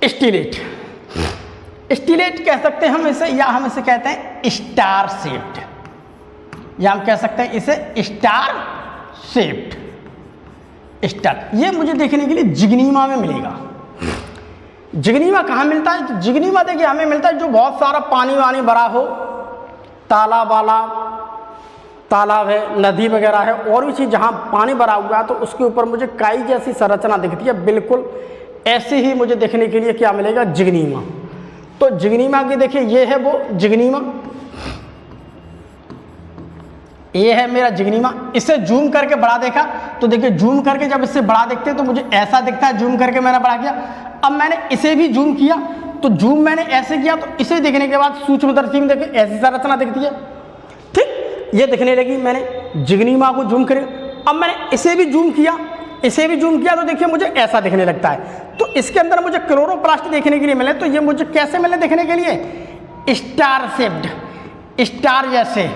Speaker 1: स्टीलेट। स्टीलेट कह सकते हैं हम इसे, या हम इसे कहते हैं स्टार शेप्ड, या हम कह सकते हैं इसे स्टार शेप्ड। स्टार, ये मुझे देखने के लिए जिग्नीमा में मिलेगा। जिग्नीमा कहाँ मिलता है? तो जिग्नीमा देखिए हमें मिलता है जो बहुत सारा पानी वानी भरा हो, तालाब वाला, तालाब है, नदी वगैरह है, और भी चीज़ जहाँ पानी भरा हुआ है, तो उसके ऊपर मुझे काई जैसी संरचना दिखती है, बिल्कुल ऐसे ही मुझे देखने के लिए क्या मिलेगा? जिग्नीमा। तो जिग्नीमा की देखिए ये है वो जिग्नीमा, ये है मेरा जिग्नीमा। इसे जूम करके बड़ा देखा तो देखिए जूम करके जब इससे बड़ा देखते हैं तो मुझे ऐसा दिखता है, जूम करके मैंने बड़ा किया। अब मैंने इसे भी जूम किया, तो जूम मैंने ऐसे किया, तो इसे देखने के बाद सूक्ष्मदर्शी में देखिए ऐसी संरचना दिखती है, ठीक। ये दिखने लगी। मैंने जिग्नीमा को जूम कर, अब मैंने इसे भी जूम किया, इसे भी जूम किया, तो देखिए मुझे ऐसा दिखने लगता है। तो इसके अंदर मुझे क्लोरोप्लास्ट देखने के लिए मिले, तो ये मुझे कैसे मिले देखने के लिए? स्टार शेप्ड, स्टार जैसे।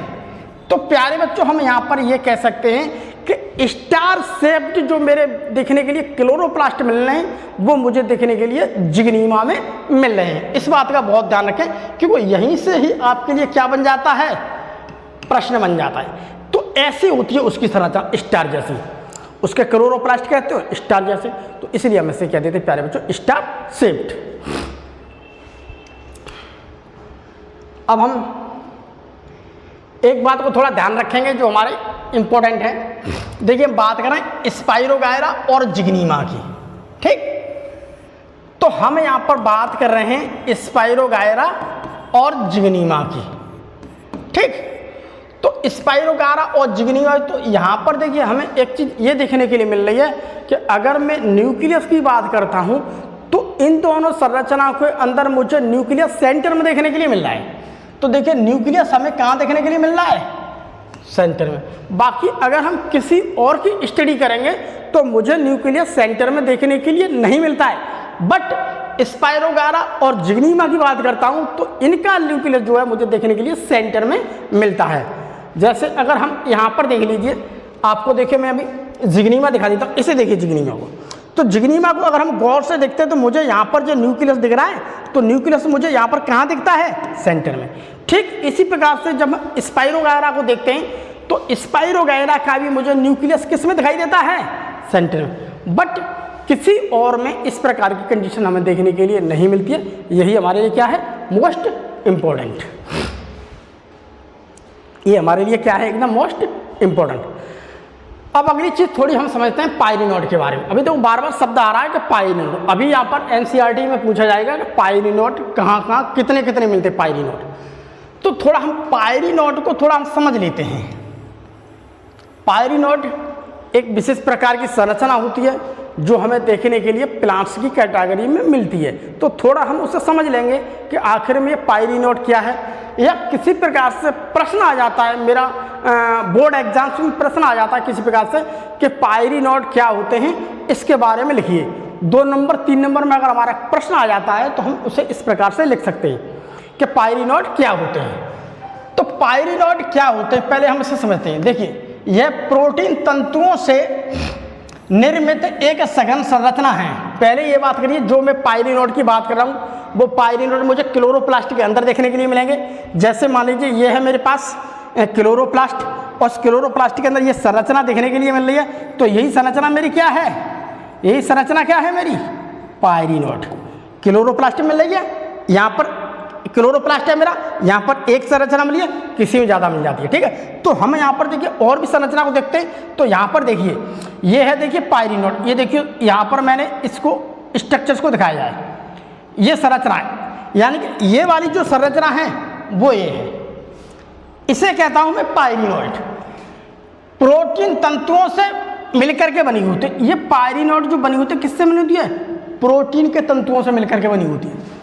Speaker 1: तो प्यारे बच्चों हम यहाँ पर ये कह सकते हैं कि स्टार शेप्ड जो मेरे देखने के लिए क्लोरोप्लास्ट मिल रहे हैं वो मुझे देखने के लिए जिग्नीमा में मिल रहे हैं। इस बात का बहुत ध्यान रखें क्योंकि यहीं से ही आपके लिए क्या बन जाता है? प्रश्न बन जाता है। तो ऐसी होती है उसकी संरचना स्टार जैसी, उसके क्लोरोप्लास्ट कहते हो स्टार जैसे, तो इसलिए हम इसे कह देते हैं प्यारे बच्चों स्टार शेप्ड। अब हम एक बात को थोड़ा ध्यान रखेंगे जो हमारे इंपॉर्टेंट है। देखिए हम बात करें स्पाइरोगायरा और जिग्नीमा की, ठीक? तो हम यहां पर बात कर रहे हैं स्पाइरोगायरा और जिग्नीमा की, ठीक? तो स्पाइरोगायरा और जिग्नीमा, तो यहां पर देखिए हमें एक चीज ये देखने के लिए मिल रही है कि अगर मैं न्यूक्लियस की बात करता हूं तो इन दोनों संरचना के अंदर मुझे न्यूक्लियस सेंटर में देखने के लिए मिल रहा है। तो देखिए न्यूक्लियस हमें कहाँ देखने के लिए मिल रहा है? सेंटर में। बाकी अगर हम किसी और की स्टडी करेंगे तो मुझे न्यूक्लियस सेंटर में देखने के लिए नहीं मिलता है। बट स्पाइरोगायरा और जिग्नीमा की बात करता हूँ तो इनका न्यूक्लियस जो है मुझे देखने के लिए सेंटर में मिलता है। जैसे अगर हम यहाँ पर देख लीजिए, आपको देखिए मैं अभी जिग्नीमा दिखा देता हूँ, इसे देखिए जिग्नीमा को। तो जिग्नीमा को अगर हम गौर से देखते हैं तो मुझे यहाँ पर जो न्यूक्लियस दिख रहा है तो न्यूक्लियस मुझे यहाँ पर कहाँ दिखता है? सेंटर में। ठीक इसी प्रकार से जब हम स्पाइरोगायरा को देखते हैं तो स्पाइरोगायरा का भी मुझे न्यूक्लियस किस में दिखाई देता है? सेंटर में। बट किसी और में इस प्रकार की कंडीशन हमें देखने के लिए नहीं मिलती है। यही हमारे लिए क्या है? Most important. ये हमारे लिए क्या है? एकदम मोस्ट इम्पोर्टेंट। अब अगली चीज थोड़ी हम समझते हैं पायरिनोड के बारे में। अभी तो बार बार शब्द आ रहा है कि पायरिनोड, अभी यहाँ पर एनसीईआरटी में पूछा जाएगा कि पायरिनोड कहाँ कहाँ कितने कितने मिलते हैं पायरिनोड। तो थोड़ा हम पायरिनोड को थोड़ा हम समझ लेते हैं। पायरिनोड एक विशेष प्रकार की संरचना होती है जो हमें देखने के लिए प्लांट्स की कैटेगरी में मिलती है। तो थोड़ा हम उसे समझ लेंगे कि आखिर में ये पायरिनोड क्या है, या किसी प्रकार से प्रश्न आ जाता है, मेरा बोर्ड एग्जाम्स में प्रश्न आ जाता है किसी प्रकार से कि पायरिनोड क्या होते हैं, इसके बारे में लिखिए। 2 नंबर 3 नंबर में अगर हमारा प्रश्न आ जाता है तो हम उसे इस प्रकार से लिख सकते हैं कि पायरिनोड क्या होते हैं। तो पायरिनोड क्या होते हैं पहले हम इसे समझते हैं। देखिए यह प्रोटीन तंतुओं से निर्मित एक सघन संरचना है। पहले ये बात करिए, जो मैं पायरिनोड की बात कर रहा हूँ वो पायरिनोड मुझे क्लोरोप्लास्ट के अंदर देखने के लिए मिलेंगे। जैसे मान लीजिए ये है मेरे पास क्लोरोप्लास्ट, और उस क्लोरोप्लास्ट के अंदर ये संरचना देखने के लिए मिल रही है। तो यही संरचना मेरी क्या है? यही संरचना क्या है मेरी? पायरिनोड। क्लोरोप्लास्ट मिल रही है, यहाँ पर क्लोरोप्लास्ट है मेरा, यहाँ पर एक संरचना मिली है, किसी में ज़्यादा मिल जाती है, ठीक है। तो हम यहाँ पर देखिए और भी संरचना को देखते हैं। तो यहाँ पर देखिए ये है, देखिए पायरिनोड, ये देखिए यहाँ पर मैंने इसको स्ट्रक्चर्स को दिखाया है, ये संरचना है, यानी कि ये वाली जो संरचना है वो ये है, इसे कहता हूँ मैं पायरिनोड। प्रोटीन तंतुओं से मिलकर के बनी होती है। ये पायरिनोड जो बनी होती है किससे बनी होती है? प्रोटीन के तंतुओं से मिलकर के बनी होती है,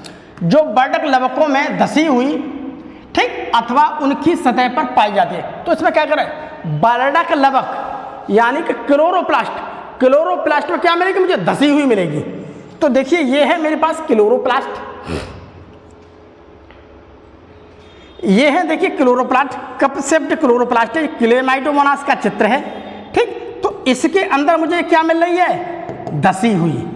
Speaker 1: जो वर्धक लवकों में धसी हुई, ठीक, अथवा उनकी सतह पर पाई जाती है। तो इसमें क्या करें? वर्धक लवक यानी कि क्लोरोप्लास्ट, क्लोरोप्लास्ट में क्या मिलेगी मुझे? धसी हुई मिलेगी। तो देखिए ये है मेरे पास क्लोरोप्लास्ट, ये है देखिए क्लोरोप्लास्ट, कप शेप्ड क्लोरोप्लास्ट है, क्लेमाइडोमोनास का चित्र है, ठीक। तो इसके अंदर मुझे क्या मिल रही है? धसी हुई।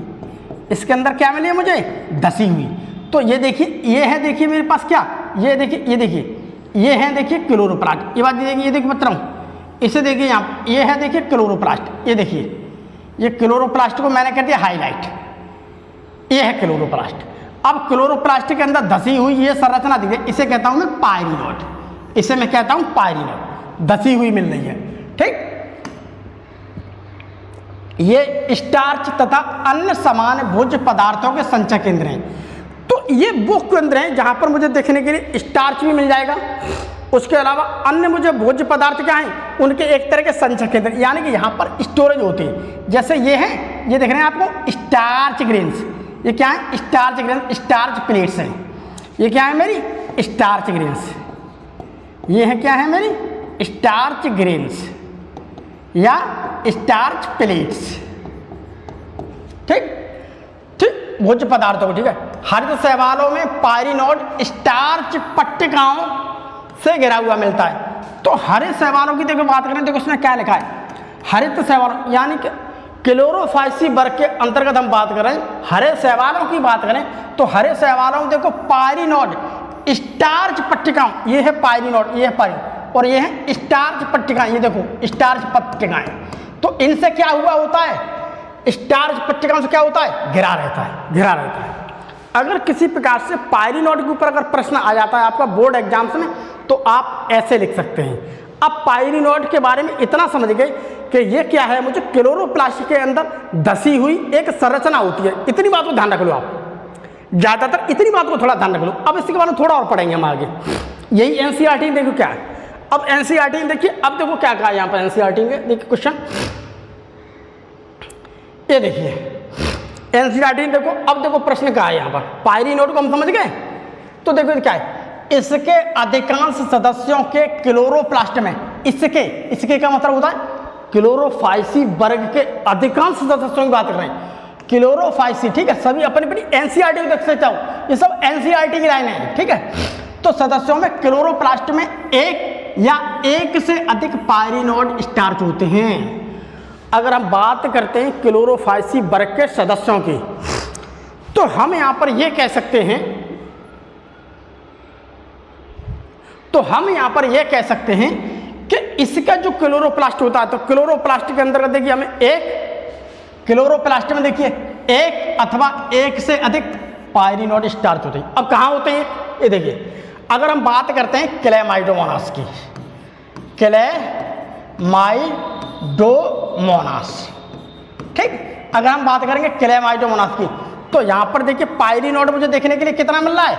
Speaker 1: इसके अंदर क्या मिली है मुझे? धसी हुई। तो ये देखिए ये है, देखिए मेरे पास क्या, ये देखिए, ये देखिए ये है, देखिए क्लोरोप्लास्ट। ये बात देखिए, ये देखिए बता रहा हूँ, इसे देखिए यहाँ, ये है देखिए क्लोरोप्लास्ट, ये देखिए ये क्लोरोप्लास्ट को मैंने कर दिया हाईलाइट, ये है क्लोरोप्लास्ट। अब क्लोरोप्लास्ट के अंदर धसी हुई ये संरचना दिखे, इसे कहता हूँ मैं पायरिनोड, इसे मैं कहता हूँ पायरिनोड, धसी हुई मिल रही है, ठीक। ये स्टार्च तथा अन्य समान भोज्य पदार्थों के संचय केंद्र हैं। तो ये वो केंद्र हैं जहां पर मुझे देखने के लिए स्टार्च भी मिल जाएगा, उसके अलावा अन्य मुझे भोज्य पदार्थ क्या हैं, उनके एक तरह के संचय केंद्र, यानी कि यहाँ पर स्टोरेज होती है। जैसे ये है, ये देख रहे हैं आपको स्टार्च ग्रेन्स, ये क्या है? स्टार्च ग्रेन्स, स्टार्च प्लेट्स हैं। ये क्या है मेरी? Starch grains. ये है क्या है मेरी? स्टार्च ग्रेन्स या स्टार्च प्लेट्स। ठीक ठीक, भोज्य पदार्थों को, ठीक है। हरित शैवालों में पायरिनोड स्टार्च पट्टिकाओं से घिरा हुआ मिलता है। तो हरित शैवालों की देखो बात करें, देखो इसमें क्या लिखा है, हरित शैवाल यानी कि क्लोरोफाइसी वर्ग के अंतर्गत हम बात करें, हरे शैवालों की बात करें तो हरे शैवालों में देखो पायरिनोड स्टार्च पट्टिकाओं, ये है पायरिनोड, ये है पायरिन, और ये है स्टार्च पट्टिकाएं, ये देखो स्टार्च पट्टिकाएं। तो इनसे क्या हुआ होता है, स्टार्च पट्टिकाओं से क्या होता है, घिरा रहता है, घिरा रहता है। अगर किसी प्रकार से पायरिनोड के ऊपर अगर प्रश्न आ जाता है आपका बोर्ड एग्जाम्स में, तो आप ऐसे लिख सकते हैं। अब पायरिनोड के बारे में इतना समझ गए कि ये क्या है, मुझे क्लोरोप्लास्ट के अंदर धसी हुई एक संरचना होती है। इतनी बात को ध्यान रख लो आप, ज़्यादातर इतनी बात को थोड़ा ध्यान रख लो। अब इसके बारे में थोड़ा और पढ़ेंगे हम आगे। यही एनसीईआरटी देखो क्या है। अब एनसीईआरटी में देखिए, अब देखो क्या कहा यहाँ पर एनसीईआरटी में, देखिए क्वेश्चन, ये देखिए एनसीईआरटी में देखो, अब देखो प्रश्न कहा है यहाँ पर, पायरिनोड को हम समझ गए। तो देखो क्या है, इसके अधिकांश सदस्यों के क्लोरोप्लास्ट में, इसके का मतलब होता है क्लोरोफाइसी वर्ग के अधिकांश सदस्यों की बात कर रहे हैं, क्लोरोफाइसी, ठीक है। सभी अपनी अपनी एनसीईआरटी को देख सकते हो, ये सब एनसीईआरटी की लाइन है, ठीक है। तो सदस्यों में क्लोरोप्लास्ट में एक या एक से अधिक पायरिनोड स्टार्च होते हैं। अगर हम बात करते हैं क्लोरोफाइसी वर्ग के सदस्यों की, तो हम यहां पर यह कह सकते हैं, कि इसका जो क्लोरोप्लास्ट होता है, तो क्लोरोप्लास्ट के अंदर देखिए हमें एक क्लोरोप्लास्ट में देखिए एक अथवा एक से अधिक पायरिनोड स्टार्च होते हैं। अब कहाँ होते हैं ये देखिए, अगर हम बात करते हैं क्लेमाइडोमोनास की, क्लेमाइडोमोनास, ठीक। अगर हम बात करेंगे क्लेमाइडोमोनास की, तो यहाँ पर देखिए पायरिनोड मुझे देखने के लिए कितना मिल रहा है,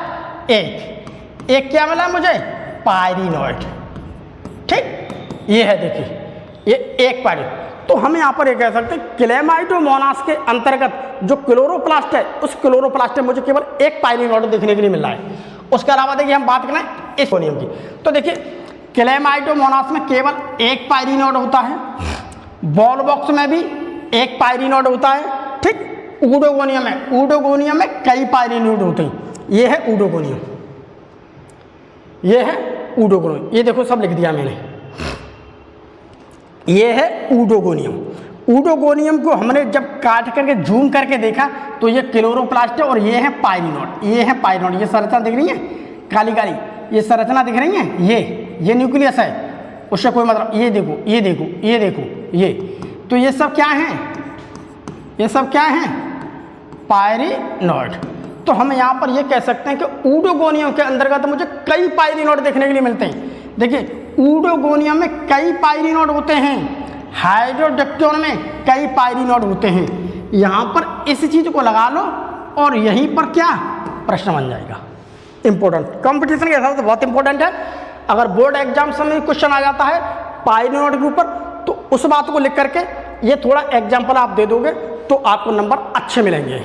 Speaker 1: एक क्या मिला है मुझे, पायरिनोड, ठीक। ये है देखिए, ये एक पायरिनोड। तो हम यहाँ पर ये कह सकते हैं क्लेमाइडोमोनास के अंतर्गत जो क्लोरोप्लास्ट है, उस क्लोरोप्लास्ट में मुझे केवल एक पायरिनोड देखने के लिए मिल रहा है। उसके अलावा देखिए हम बात करें इस कोनियम की, तो देखिए क्लेमाइडोमोनास में केवल एक पायरिनोड होता है, बॉल बॉक्स में भी एक पायरिनोड होता है, ठीक। ऊडोगोनियम में कई पायरिनोड होते हैं। ये है ऊडोगोनियम, ये है ऊडोगोनियम, ये देखो सब लिख दिया मैंने, ये है ऊडोगोनियम। ऊडोगोनियम को हमने जब काट करके जूम करके देखा तो ये क्लोरोप्लास्ट है और ये है पायरिनोड, ये है पायरिनोड। ये संरचना दिख रही है काली काली, ये संरचना दिख रही है, ये न्यूक्लियस है, उससे कोई मतलब, ये देखो ये देखो ये देखो ये, तो ये सब क्या है, ये सब क्या है, पायरिनोड। तो हम यहाँ पर ये कह सकते हैं कि ऊडोगोनियम के अंतर्गत मुझे कई पायरिनोड देखने के लिए मिलते हैं। देखिए ऊडोगोनियम में कई पायरिनोड होते हैं, हाइड्रोडेक्टोन में कई पायरिनोड होते हैं। यहाँ पर इस चीज़ को लगा लो और यहीं पर क्या प्रश्न बन जाएगा। इंपॉर्टेंट, कंपटीशन के हिसाब से बहुत इंपॉर्टेंट है। अगर बोर्ड एग्जाम में क्वेश्चन आ जाता है पायरिनोड के ऊपर, तो उस बात को लिख करके ये थोड़ा एग्जाम्पल आप दे दोगे तो आपको नंबर अच्छे मिलेंगे।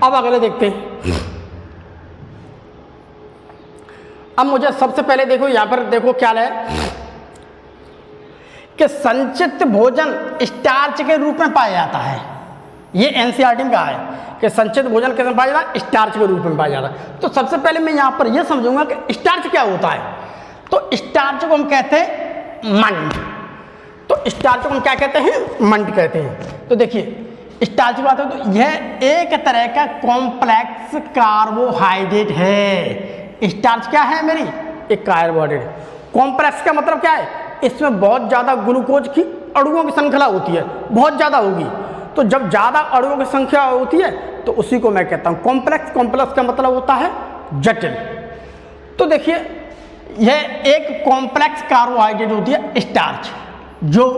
Speaker 1: अब अगले देखते हैं। अब मुझे सबसे पहले देखो यहाँ पर देखो क्या है कि संचित भोजन स्टार्च के रूप में पाया जाता है। ये एनसीईआरटी में कहा है कि संचित भोजन कैसे पाया जाता है, स्टार्च के रूप में पाया जाता है। तो सबसे पहले मैं यहाँ पर यह समझूंगा कि स्टार्च क्या होता है। तो स्टार्च को हम कहते हैं मंड। तो स्टार्च को हम क्या कहते हैं, मंड कहते हैं। तो देखिए स्टार्च की बात है तो यह एक तरह का कॉम्प्लेक्स कार्बोहाइड्रेट है। स्टार्च क्या है मेरी, एक कार्बोहाइड्रेट। कॉम्प्लेक्स का मतलब क्या है, इसमें बहुत ज़्यादा ग्लूकोज की अणुओं की संख्या होती है, बहुत ज़्यादा होगी। तो जब ज़्यादा अणुओं की संख्या होती है तो उसी को मैं कहता हूँ कॉम्प्लेक्स। कॉम्प्लेक्स का मतलब होता है जटिल। तो देखिए यह एक कॉम्प्लेक्स कार्बोहाइड्रेट होती है स्टार्च, जो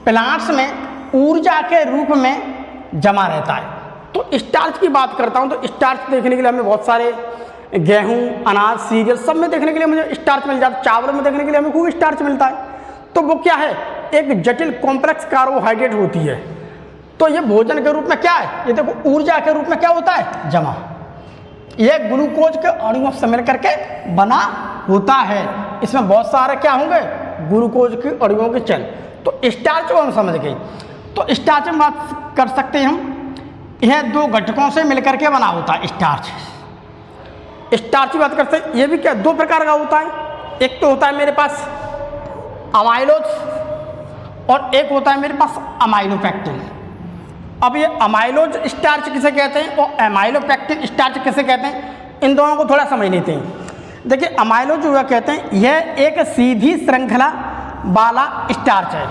Speaker 1: प्लांट्स में ऊर्जा के रूप में जमा रहता है। तो स्टार्च की बात करता हूँ तो स्टार्च देखने के लिए हमें बहुत सारे गेहूं, अनाज, सीरियल सब में देखने के लिए मुझे स्टार्च मिल जाता है। चावल में देखने के लिए हमें खूब स्टार्च मिलता है। तो वो क्या है, एक जटिल कॉम्प्लेक्स कार्बोहाइड्रेट होती है। तो ये भोजन के रूप में क्या है, ये देखो ऊर्जा के रूप में क्या होता है, जमा। ये ग्लूकोज के अणुओं से मिल करके बना होता है। इसमें बहुत सारे क्या होंगे, ग्लूकोज के अणुओं के चेन। तो स्टार्च को हम समझ गए। तो स्टार्च में बात कर सकते हैं हम, यह दो घटकों से मिलकर के बना होता है स्टार्च। स्टार्च की बात करते हैं, ये भी क्या दो प्रकार का होता है, एक तो होता है मेरे पास अमाइलोज और एक होता है मेरे पास अमाइलोपेक्टिन। अब ये अमाइलोज स्टार्च किसे कहते हैं और अमाइलोपेक्टिन स्टार्च किसे कहते हैं, इन दोनों को थोड़ा समझ लेते हैं। देखिए अमाइलोज जो कहते हैं यह एक सीधी श्रृंखला वाला स्टार्च है।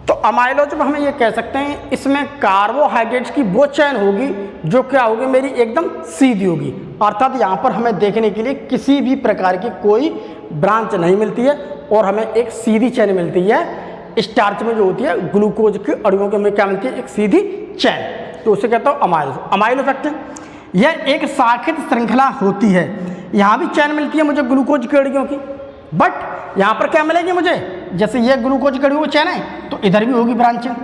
Speaker 1: तो अमाइलोज में हम ये कह सकते हैं इसमें कार्बोहाइड्रेट्स की वो चैन होगी जो क्या होगी, मेरी एकदम सीधी होगी। अर्थात यहाँ पर हमें देखने के लिए किसी भी प्रकार की कोई ब्रांच नहीं मिलती है और हमें एक सीधी चैन मिलती है। स्टार्च में जो होती है ग्लूकोज के अणुओं के में क्या मिलती है, एक सीधी चैन, तो उसे कहता हूँ अमाइलोज। अमाइलोपेक्टिन यह एक शाखित श्रृंखला होती है। यहाँ भी चैन मिलती है मुझे ग्लूकोज के अणुओं की, बट यहाँ पर क्या मिलेगी मुझे, जैसे ये ग्लूकोज के अणुओं की चैन है तो इधर भी होगी ब्रांचिंग,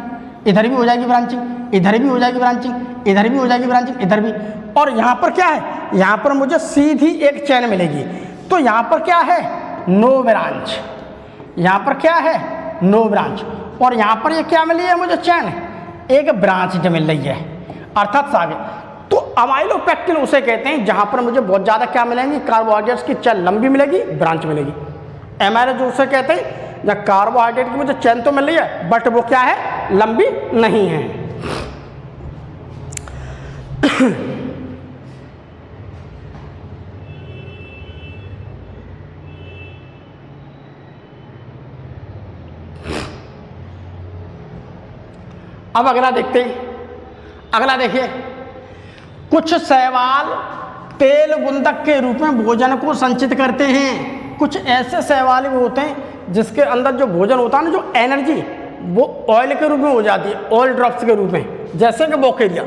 Speaker 1: इधर भी हो जाएगी ब्रांचिंग, इधर भी हो जाएगी ब्रांचिंग, इधर भी हो जाएगी ब्रांचिंग, इधर भी। और यहाँ पर क्या है, यहाँ पर मुझे सीधी एक चैन मिलेगी। तो यहाँ पर क्या है, नो ब्रांच, यहाँ पर क्या है, नो ब्रांच। और यहाँ पर ये क्या मिली है मुझे चैन, एक ब्रांच जो मिल रही है, अर्थात आगे। तो अमाइलोपेक्टिन उसे कहते हैं जहाँ पर मुझे बहुत ज़्यादा क्या मिलेंगी, कार्बोहाइड्रेट्स की चैन लंबी मिलेगी, ब्रांच मिलेगी। एमाइलोज उसे कहते हैं जहाँ कार्बोहाइड्रेट की मुझे चैन तो मिल रही है बट वो क्या है, लंबी नहीं है। अब अगला देखते हैं। अगला देखिए, कुछ शैवाल तेल गुंदक के रूप में भोजन को संचित करते हैं। कुछ ऐसे शैवाल भी होते हैं जिसके अंदर जो भोजन होता है ना, जो एनर्जी, वो ऑयल के रूप में हो जाती है, ऑयल ड्रॉप्स के रूप में, जैसे कि बोकेरिया।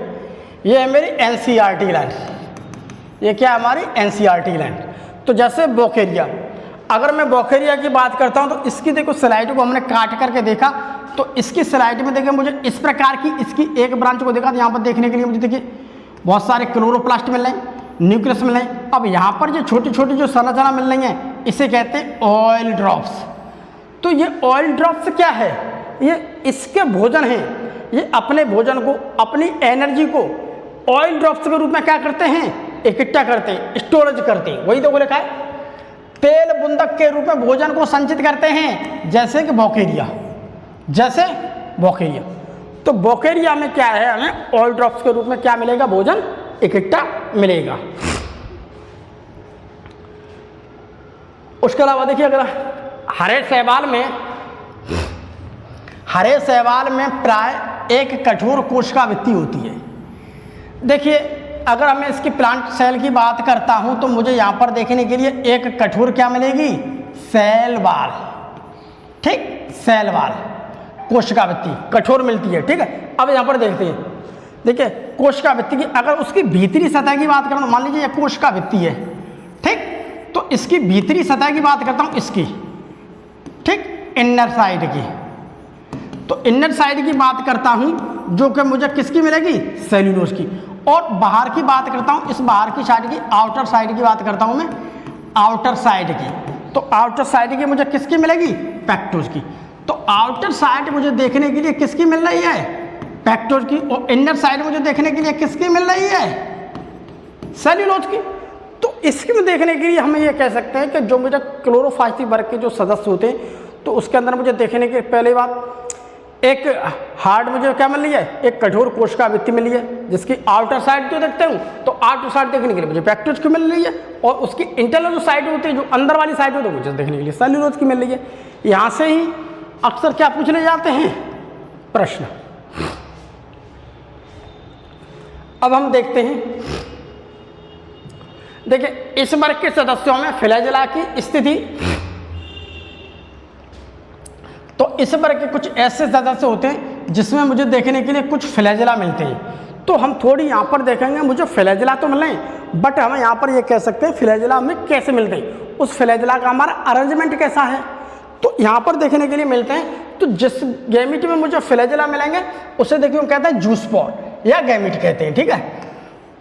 Speaker 1: ये है मेरी एनसीईआरटी ग्लैंड, ये क्या है हमारी एनसीईआरटी ग्लैंड। तो जैसे बोकेरिया, अगर मैं बोकेरिया की बात करता हूँ तो इसकी देखो स्लाइड को हमने काट करके देखा, तो इसकी स्लाइड में देखिए मुझे इस प्रकार की इसकी एक ब्रांच को देखा, तो यहाँ पर देखने के लिए मुझे देखिए बहुत सारे क्लोरोप्लास्ट मिल रहे हैं, न्यूक्लियस मिल रहे हैं। अब यहाँ पर जो छोटी छोटी जो संरचना मिल रही है इसे कहते हैं ऑयल ड्रॉप्स। तो ये ऑयल ड्रॉप्स क्या है, ये इसके भोजन हैं, ये अपने भोजन को, अपनी एनर्जी को ऑयल ड्रॉप्स के रूप में क्या करते हैं, इकट्ठा करते हैं, स्टोरेज करते हैं। वही तो लिखा है, तेल बुंदक के रूप में भोजन को संचित करते हैं, जैसे कि बोकेरिया, जैसे बोकेरिया। तो बोकेरिया में क्या है, हमें ऑयल ड्रॉप्स के रूप में क्या मिलेगा, भोजन इकट्ठा मिलेगा। उसके अलावा देखिए, अगर हरे शैवाल में प्राय एक कठोर कोशिकावृत्ति होती है। देखिए अगर मैं इसकी प्लांट सेल की बात करता हूं तो मुझे यहां पर देखने के लिए एक कठोर क्या मिलेगी, सेल वाल, ठीक, सेल वाल कोशिकावृत्ति कठोर मिलती है, ठीक है। अब यहां पर देखते हैं, देखिए कोशिकावृत्ति की अगर उसकी भीतरी सतह की बात करूं, मान लीजिए ये कोशिकावृत्ति है, ठीक, तो इसकी भीतरी सतह की बात करता हूं, इसकी, ठीक, इनर साइड की। तो इनर साइड की बात करता हूं जो कि मुझे किसकी मिलेगी, सेल्यूलोज की। और बाहर की बात करता हूं, इस बाहर की साइड की, आउटर साइड की बात करता हूं मैं, आउटर साइड की। तो आउटर साइड की मुझे किसकी मिलेगी, पेक्टोज की। तो आउटर साइड मुझे देखने के लिए किसकी मिल रही है, पेक्टोज की। और इनर साइड मुझे देखने के लिए किसकी मिल रही है, सेल्यूलोज की। तो इसकी में देखने के लिए हम ये कह सकते हैं कि जो मुझे क्लोरोफाइसी वर्ग के जो सदस्य होते हैं, तो उसके अंदर मुझे देखने की पहली बात, एक हार्ड मुझे क्या मिल रही है, एक कठोर कोशिकावृत्ति मिली है, जिसकी आउटर साइड जो देखते हूँ तो आउटर साइड देखने के लिए मुझे पेक्टोज की मिल रही है, और उसकी इंटरनल जो साइड होती है, जो अंदर वाली साइड होती है, मुझे देखने के लिए सेल्यूलोज की मिल रही है। यहाँ से ही अक्सर क्या पूछने जाते हैं प्रश्न। अब हम देखते हैं, देखिए इस वर्ग के सदस्यों में फ्लैजेला की स्थिति, तो इस वर्ग के कुछ ऐसे सदस्य होते हैं जिसमें मुझे देखने के लिए कुछ फ्लैजेला मिलते हैं। तो हम थोड़ी यहाँ पर देखेंगे, मुझे फ्लैजेला तो मिले बट हम यहाँ पर ये कह सकते हैं फ्लैजेला हमें कैसे मिलते हैं, उस फ्लैजेला का हमारा अरेंजमेंट कैसा है। तो यहाँ पर देखने के लिए मिलते हैं, तो जिस गैमीट में मुझे फ्लैजेला मिलेंगे उसे देखिए हम कहते हैं जूस्पोर या गैमीट कहते हैं, ठीक है।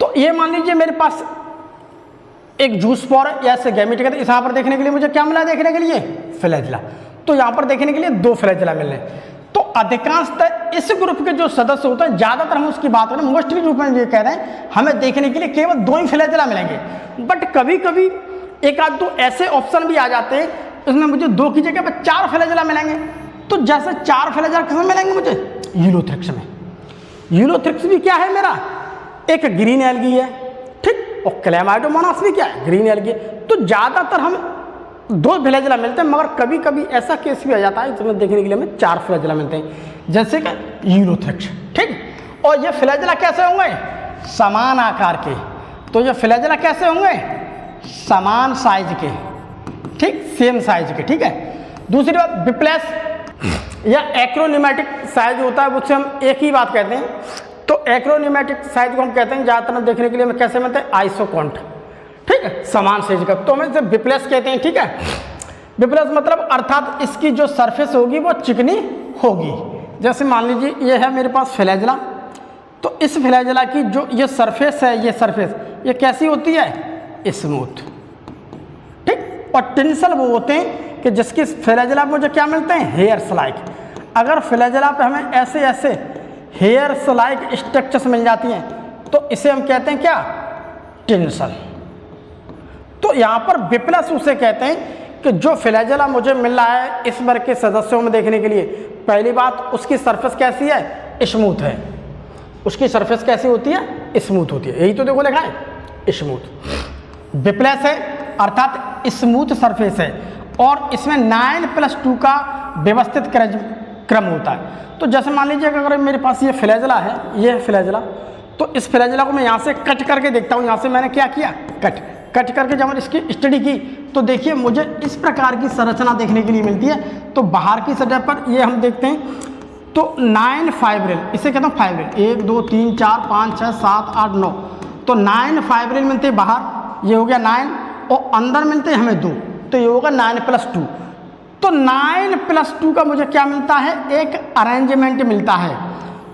Speaker 1: तो ये मान लीजिए मेरे पास एक जूस स्पोर या ऐसे गैमेट कहते हैं। यहाँ पर देखने के लिए मुझे क्या मिला देखने के लिए? फ्लैजिला। तो यहाँ पर देखने के लिए 2 फ्लैजिला मिल रहे हैं। तो अधिकांशतः इस ग्रुप के जो सदस्य होते हैं, ज़्यादातर हम उसकी बात करें, मोस्टली ग्रुप में ये कह रहे हैं हमें देखने के लिए केवल 2 ही फ्लैजिला मिलेंगे। बट कभी कभी एक आध 2 ऐसे ऑप्शन भी आ जाते हैं उसमें मुझे 2 की जगह पर 4 फ्लैजिला मिलेंगे। तो जैसे 4 फ्लैजिला किसमें मिलेंगे मुझे? यूलोथ्रिक्स में। यूलोथ्रिक्स भी क्या है मेरा? एक ग्रीन एल्गी है, ठीक, और क्लैमाइडोमोनास भी क्या है? Green algae. तो ज़्यादातर हम 2 फ्लैजिला मिलते हैं, मगर कभी कभी ऐसा केस भी आ जाता है जिसमें देखने के लिए हमें 4 फ्लैजिला मिलते हैं, जैसे कि यूलोथ्रिक्स, ठीक। और ये फ्लैजिला कैसे होंगे? समान आकार के। तो ये फ्लैजिला कैसे होंगे? समान साइज के, ठीक, सेम साइज के, ठीक है। दूसरी बात, बिप्लेस या एक्रोनिमेटिक साइज होता है, उससे हम एक ही बात कहते हैं। तो एक्रोनिमेटिक साइज को हम कहते हैं ज़्यादातर देखने के लिए हमें कैसे मिलते हैं? आइसोकॉन्ट, ठीक है, समान साइज का। तो हमें इसे बिप्लेस कहते हैं, ठीक है। बिप्लेस मतलब अर्थात इसकी जो सरफेस होगी वो चिकनी होगी। जैसे मान लीजिए ये है मेरे पास फ्लैजिला, तो इस फ्लैजिला की जो ये सरफेस है, ये सरफेस ये कैसी होती है? स्मूथ, ठीक। और टेंसल वो होते हैं कि जिसकी फ्लैजिला पे मुझे क्या मिलते हैं? Hairs like. अगर फ्लैजिला पे हमें ऐसे ऐसे हेयर्स लाइक स्ट्रक्चर्स मिल जाती हैं तो इसे हम कहते हैं क्या? टेंसल। तो यहाँ पर बिप्लेस उसे कहते हैं कि जो फ्लैजिला मुझे मिल रहा है इस वर्ग के सदस्यों में देखने के लिए, पहली बात उसकी सरफेस कैसी है? स्मूथ है। उसकी सरफेस कैसी होती है? स्मूथ होती है। यही तो देखो लिखा है, स्मूथ। बिप्लेस है अर्थात स्मूथ सरफेस है, और इसमें 9+2 का व्यवस्थित क्रम होता है। तो जैसे मान लीजिए अगर मेरे पास ये फ्लैजिला है, ये है फ्लैजिला, तो इस फ्लैजिला को मैं यहाँ से कट करके देखता हूँ। यहाँ से मैंने क्या किया? कट करके जब मैंने इसकी स्टडी की तो देखिए मुझे इस प्रकार की संरचना देखने के लिए मिलती है। तो बाहर की सतह पर ये हम देखते हैं तो 9 फाइब्रिल, इसे कहता हूँ फाइब्रिल, 1 2 3 4 5 6 7 8 9, तो 9 फाइब्रिल मिलते हैं बाहर, ये हो गया 9, और अंदर मिलते हैं हमें 2, तो ये होगा 9+2। तो 9+2 का मुझे क्या मिलता है? एक अरेंजमेंट मिलता है।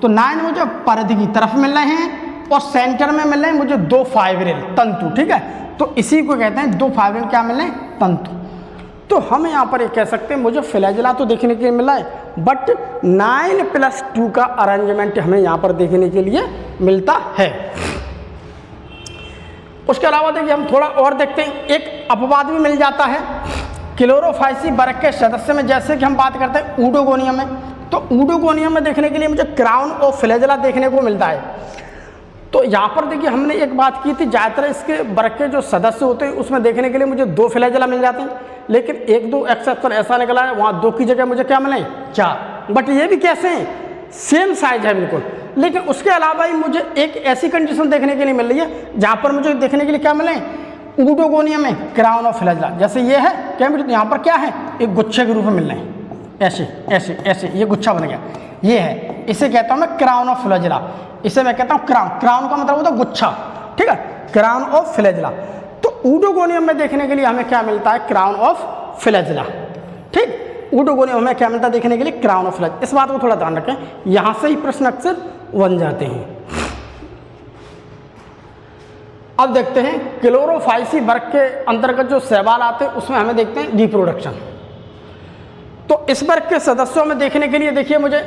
Speaker 1: तो 9 मुझे परिधि की तरफ मिल रहे हैं और सेंटर में मिल रहे हैं मुझे 2 फाइब्रिल तंतु, ठीक है। तो इसी को कहते हैं 2 फाइब्रिल क्या मिल रहे हैं? तंतु। तो हम यहाँ पर ये कह सकते हैं मुझे फ्लैजिला तो देखने के लिए मिला है, बट 9+2 का अरेंजमेंट हमें यहाँ पर देखने के लिए मिलता है। उसके अलावा देखिए हम थोड़ा और देखते हैं, एक अपवाद भी मिल जाता है क्लोरोफाइसी वर्ग के सदस्य में। जैसे कि हम बात करते हैं ऊडोगोनियम में, तो ऊडोगोनियम में देखने के लिए मुझे क्राउन ऑफ फ्लैजिला देखने को मिलता है। तो यहाँ पर देखिए हमने एक बात की थी, ज़्यादातर इसके वर्ग के जो सदस्य होते हैं उसमें देखने के लिए मुझे 2 फ्लैजिला मिल जाते हैं, लेकिन 1-2 एक्सेप्शन ऐसा निकला है वहाँ 2 की जगह मुझे क्या मिले? 4। बट ये भी कैसे हैं? सेम साइज है बिल्कुल। लेकिन उसके अलावा ही मुझे एक ऐसी कंडीशन देखने के लिए मिल रही है जहाँ पर मुझे देखने के लिए क्या मिले? ऊडोगोनियम में क्राउन ऑफ फ्लैजिला। जैसे ये है क्या मुझे यहाँ पर क्या है? एक गुच्छे के रूप में मिल रहे हैं, ऐसे ऐसे ऐसे, ये गुच्छा बन गया, ये है, इसे कहता हूँ मैं क्राउन ऑफ फ्लैजिला। इसे मैं कहता हूँ क्राउन। क्राउन का मतलब होता है गुच्छा, ठीक है, क्राउन ऑफ फ्लैजिला। तो ऊडोगोनियम में देखने के लिए हमें क्या मिलता है? क्राउन ऑफ फ्लैजिला, ठीक। ऊडोगोनियम हमें क्या मिलता है देखने के लिए? Crown of flagella. इस बात को थोड़ा ध्यान रखें, यहाँ से ही प्रश्न अक्सर बन जाते हैं। अब देखते हैं क्लोरोफाइसी वर्ग के अंतर्गत जो सवाल आते हैं उसमें हमें देखते हैं रिप्रोडक्शन। तो इस वर्ग के सदस्यों में देखने के लिए देखिए मुझे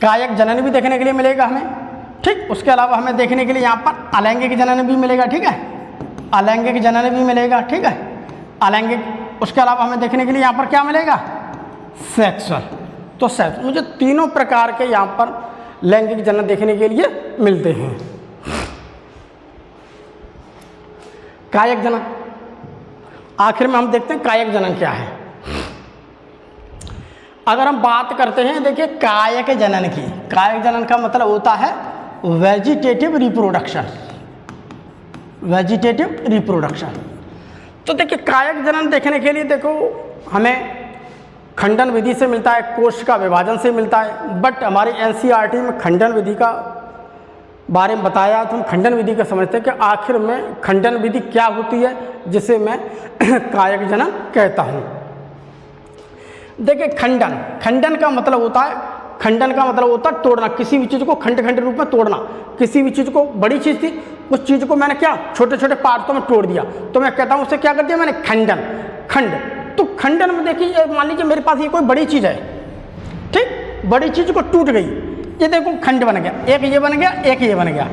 Speaker 1: कायक जनन भी देखने के लिए मिलेगा हमें, ठीक। उसके अलावा हमें देखने के लिए यहाँ पर अलैंगिक जनन भी मिलेगा, ठीक है, अलैंगिक जनन भी मिलेगा, ठीक है, अलैंगिक। उसके अलावा हमें देखने के लिए यहाँ पर क्या मिलेगा? सेक्सुअल। तो सेक्स मुझे तीनों प्रकार के यहाँ पर लैंगिक जनन देखने के लिए मिलते हैं। कायक जनन, आखिर में हम देखते हैं कायक जनन क्या है। अगर हम बात करते हैं देखिए कायक जनन की, कायक जनन का मतलब होता है वेजिटेटिव रिप्रोडक्शन, वेजिटेटिव रिप्रोडक्शन। तो देखिए कायक जनन देखने के लिए देखो हमें खंडन विधि से मिलता है, कोश का विभाजन से मिलता है, बट हमारी एनसीईआरटी में खंडन विधि का बारे में बताया तो हम खंडन विधि का समझते हैं कि आखिर में खंडन विधि क्या होती है जिसे मैं कायक जनन कहता हूँ। देखिए खंडन, खंडन का मतलब होता है, खंडन का मतलब होता है तोड़ना, किसी भी चीज़ को खंड खंड रूप में तोड़ना। किसी भी चीज़ को, बड़ी चीज़ थी उस चीज़ को मैंने क्या छोटे छोटे पार्टों में तोड़ दिया, तो मैं कहता हूँ उसे क्या कर दिया मैंने, खंडन। खंड, तो खंडन में देखिए मान लीजिए मेरे पास ये कोई बड़ी चीज़ है, ठीक, बड़ी चीज़ को टूट गई, ये देखो खंड बन गया, एक ये बन गया, एक ये बन गया।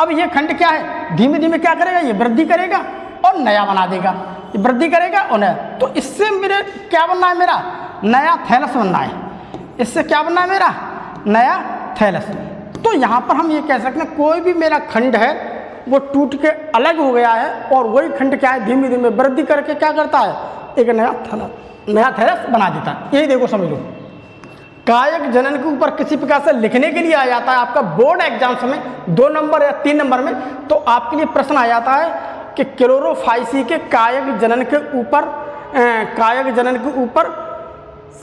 Speaker 1: अब ये खंड क्या है, धीमे धीमे क्या करेगा, ये वृद्धि करेगा और नया बना देगा, ये वृद्धि करेगा और नया। तो इससे मेरे क्या बनना है, मेरा नया थैलस बनना है। इससे क्या बनना है, मेरा नया थैलस। तो यहाँ पर हम ये कह सकते हैं कोई भी मेरा खंड है वो टूट के अलग हो गया है और वही खंड क्या है, धीमे धीमे वृद्धि करके क्या करता है, एक नया थैलस बना देता है। यही देखो समझ लो, कायक जनन के ऊपर किसी प्रकार से लिखने के लिए आ जाता है आपका बोर्ड एग्जाम्स में 2 नंबर या 3 नंबर में, तो आपके लिए प्रश्न आ जाता है कि क्लोरोफाइसी के कायक जनन के ऊपर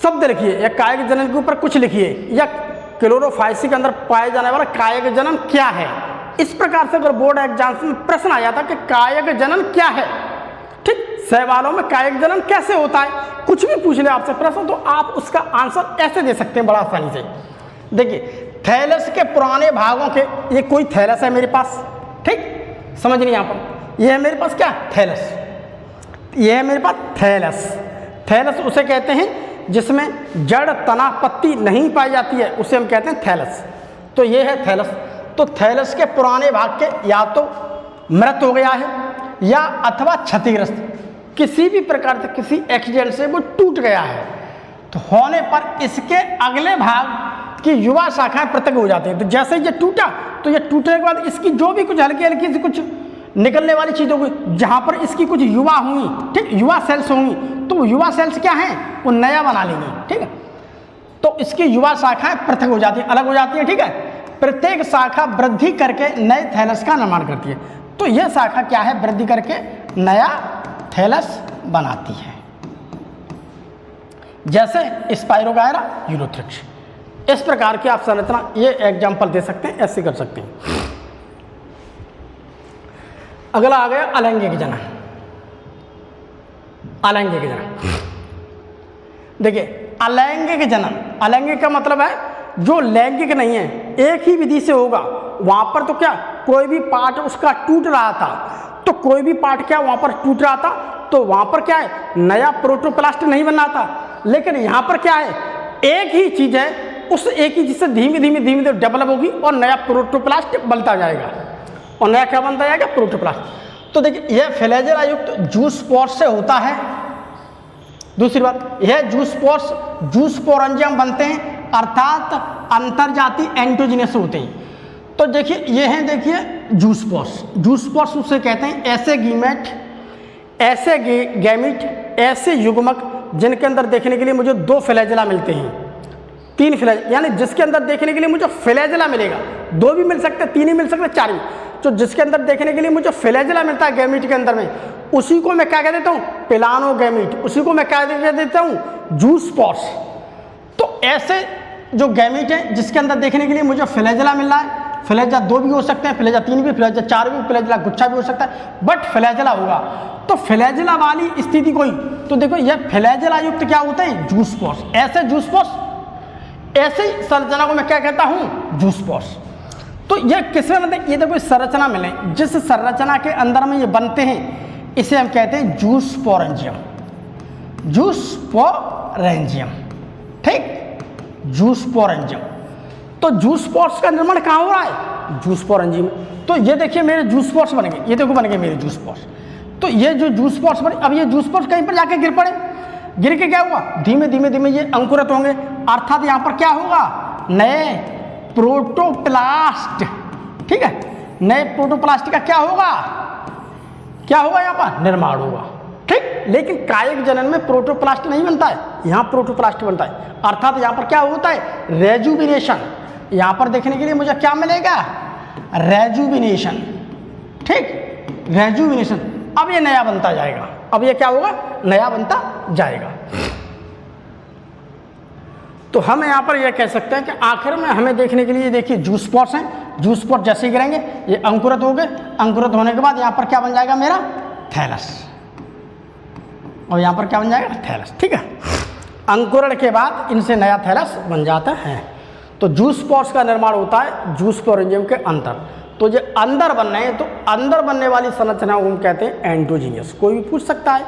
Speaker 1: शब्द लिखिए या कायक जनन के ऊपर कुछ लिखिए, या क्लोरोफाइसी के अंदर पाए जाने वाला कायक जनन क्या है। इस प्रकार से अगर बोर्ड एग्जाम्स में प्रश्न आ जाता है कि कायक जनन क्या है, ठीक, सवालों में कायक जनन कैसे होता है, कुछ भी पूछ ले आपसे प्रश्न, तो आप उसका आंसर ऐसे दे सकते हैं बड़ा आसानी से। देखिए थैलस के पुराने भागों के, ये कोई थैलस है मेरे पास, ठीक, समझ नहीं यहाँ पर, ये है मेरे पास क्या, थैलस, ये है मेरे पास थैलस। थैलस उसे कहते हैं जिसमें जड़ तना पत्ती नहीं पाई जाती है, उसे हम कहते हैं थैलस। तो ये है थैलस। तो थैलस के पुराने भाग के या तो मृत हो गया है या अथवा क्षतिग्रस्त, किसी भी प्रकार से किसी एक्सीडेंट से वो टूट गया है, तो होने पर इसके अगले भाग की युवा शाखाएं पृथक हो जाती हैं। तो जैसे ही ये टूटा, तो ये टूटने के बाद इसकी जो भी कुछ हल्की हल्की सी कुछ निकलने वाली चीज़ों को, जहाँ पर इसकी कुछ युवा होंगी, ठीक, युवा सेल्स होंगी, तो युवा सेल्स क्या हैं, वो नया बना लेंगी, ठीक है। तो इसकी युवा शाखाएं पृथक हो जाती हैं, अलग हो जाती हैं, ठीक है। प्रत्येक शाखा वृद्धि करके नए थैलस का निर्माण करती है। तो यह शाखा क्या है, वृद्धि करके नया थैलस बनाती है, जैसे स्पाइरोगायरा यूरोथ्रिक्स। इस प्रकार की आप संरचना, ये एग्जाम्पल दे सकते हैं, ऐसे कर सकते हैं। अगला आ गया अलैंगिक जनन। अलैंगिक जनन, देखिए अलैंगिक जनन, अलैंगिक का मतलब है जो लैंगिक नहीं है, एक ही विधि से होगा। वहां पर तो क्या कोई भी पार्ट उसका टूट रहा था, तो कोई भी पार्ट क्या वहां पर टूट रहा था, तो वहां पर क्या है, नया प्रोटोप्लास्ट नहीं बनना था। लेकिन यहां पर क्या है, एक ही चीज है, उस एक ही चीज से धीमे धीमे डेवलप होगी और नया प्रोटोप्लास्ट बनता जाएगा, और नया क्या बनता जाएगा, प्रोटोप्लास्ट। तो देखिए यह फ्लैजेला युक्त जूस्पोर्स से होता है। दूसरी बात, यह जूस्पोरेंजियम बनते हैं, अर्थात अंतरजातीय एंटोजीनियस होते हैं। तो देखिए ये हैं, देखिए जूस्पोर्स उसे कहते हैं ऐसे गीमेट, ऐसे गैमीट, ऐसे युग्मक जिनके अंदर देखने के लिए मुझे 2 फ्लैजेला मिलते हैं, 3 फ्लैज, यानी जिसके अंदर देखने के लिए मुझे फ्लैजेला मिलेगा, 2 भी मिल सकते, 3 ही मिल सकते, 4 भी। तो जिसके अंदर देखने के लिए मुझे फ्लैजेला मिलता है गैमीट के अंदर में, उसी को मैं क्या कह देता हूँ, पिलानोगैमीट, उसी को मैं क्या कह देता हूँ, जूस्पोर्स। तो ऐसे जो गैमीट है जिसके अंदर देखने के लिए मुझे फ्लैजेला मिल रहा है, फ्लैजा 2 भी हो सकते हैं, फ्लैजा 3 भी, फ्लैजा 4 भी, फ्लैजेला गुच्छा भी हो सकता है, बट फ्लैजेला होगा। तो फ्लैजेला वाली स्थिति कोई, तो देखो यह फ्लैजेला युक्त क्या होते हैं, जूस्पोर्स। ऐसे जूस्पोर्स, ऐसे संरचना को मैं क्या कहता हूँ, जूस्पोर्स। तो यह किसमें मतलब, ये देखो संरचना मिले, जिस संरचना के अंदर में ये बनते हैं इसे हम कहते हैं जूस्पोरेंजियम, जूस्पोरेंजियम, ठीक, जूस्पोरेंजियम। तो जूस्पोर्स का निर्माण कहाँ हो रहा है, जूस्पोरेंजियम में। तो ये देखिए मेरे जूस्पोर्स बन गए, ये देखो बन गए मेरे जूस्पोर्स। तो ये जो जूस्पोर्स बने, अब ये जूस्पोर्स कहीं पर जाके गिर पड़े, गिर के क्या हुआ, धीमे धीमे ये अंकुरित होंगे, अर्थात यहाँ पर क्या होगा, नए प्रोटोप्लास्ट, ठीक है, नए प्रोटोप्लास्ट का क्या होगा यहाँ पर निर्माण होगा, ठीक। लेकिन कायिक जनन में प्रोटोप्लास्ट नहीं बनता है, यहाँ प्रोटोप्लास्ट बनता है, अर्थात यहाँ पर क्या होता है, रेजुविनेशन। यहाँ पर देखने के लिए मुझे क्या मिलेगा, रेजुविनेशन, ठीक, रेजुविनेशन। अब ये नया बनता जाएगा, अब ये क्या होगा, नया बनता जाएगा। तो हम यहाँ पर यह कह सकते हैं कि आखिर में हमें देखने के लिए, देखिए जूस्पोर्स हैं, जूस्पोर्स जैसे ही गिरेंगे ये अंकुरित हो गए, अंकुरित होने के बाद यहाँ पर क्या बन जाएगा मेरा, थैलस, और यहाँ पर क्या बन जाएगा, थैलस, ठीक है। अंकुरण के बाद इनसे नया थैलस बन जाता है। तो जूस्पोर्स का निर्माण होता है जूस्पोरेंजियम के अंदर। तो जो अंदर बन रहे हैं, तो अंदर बनने वाली संरचना को हम कहते हैं एंडोजीनियस। कोई भी पूछ सकता है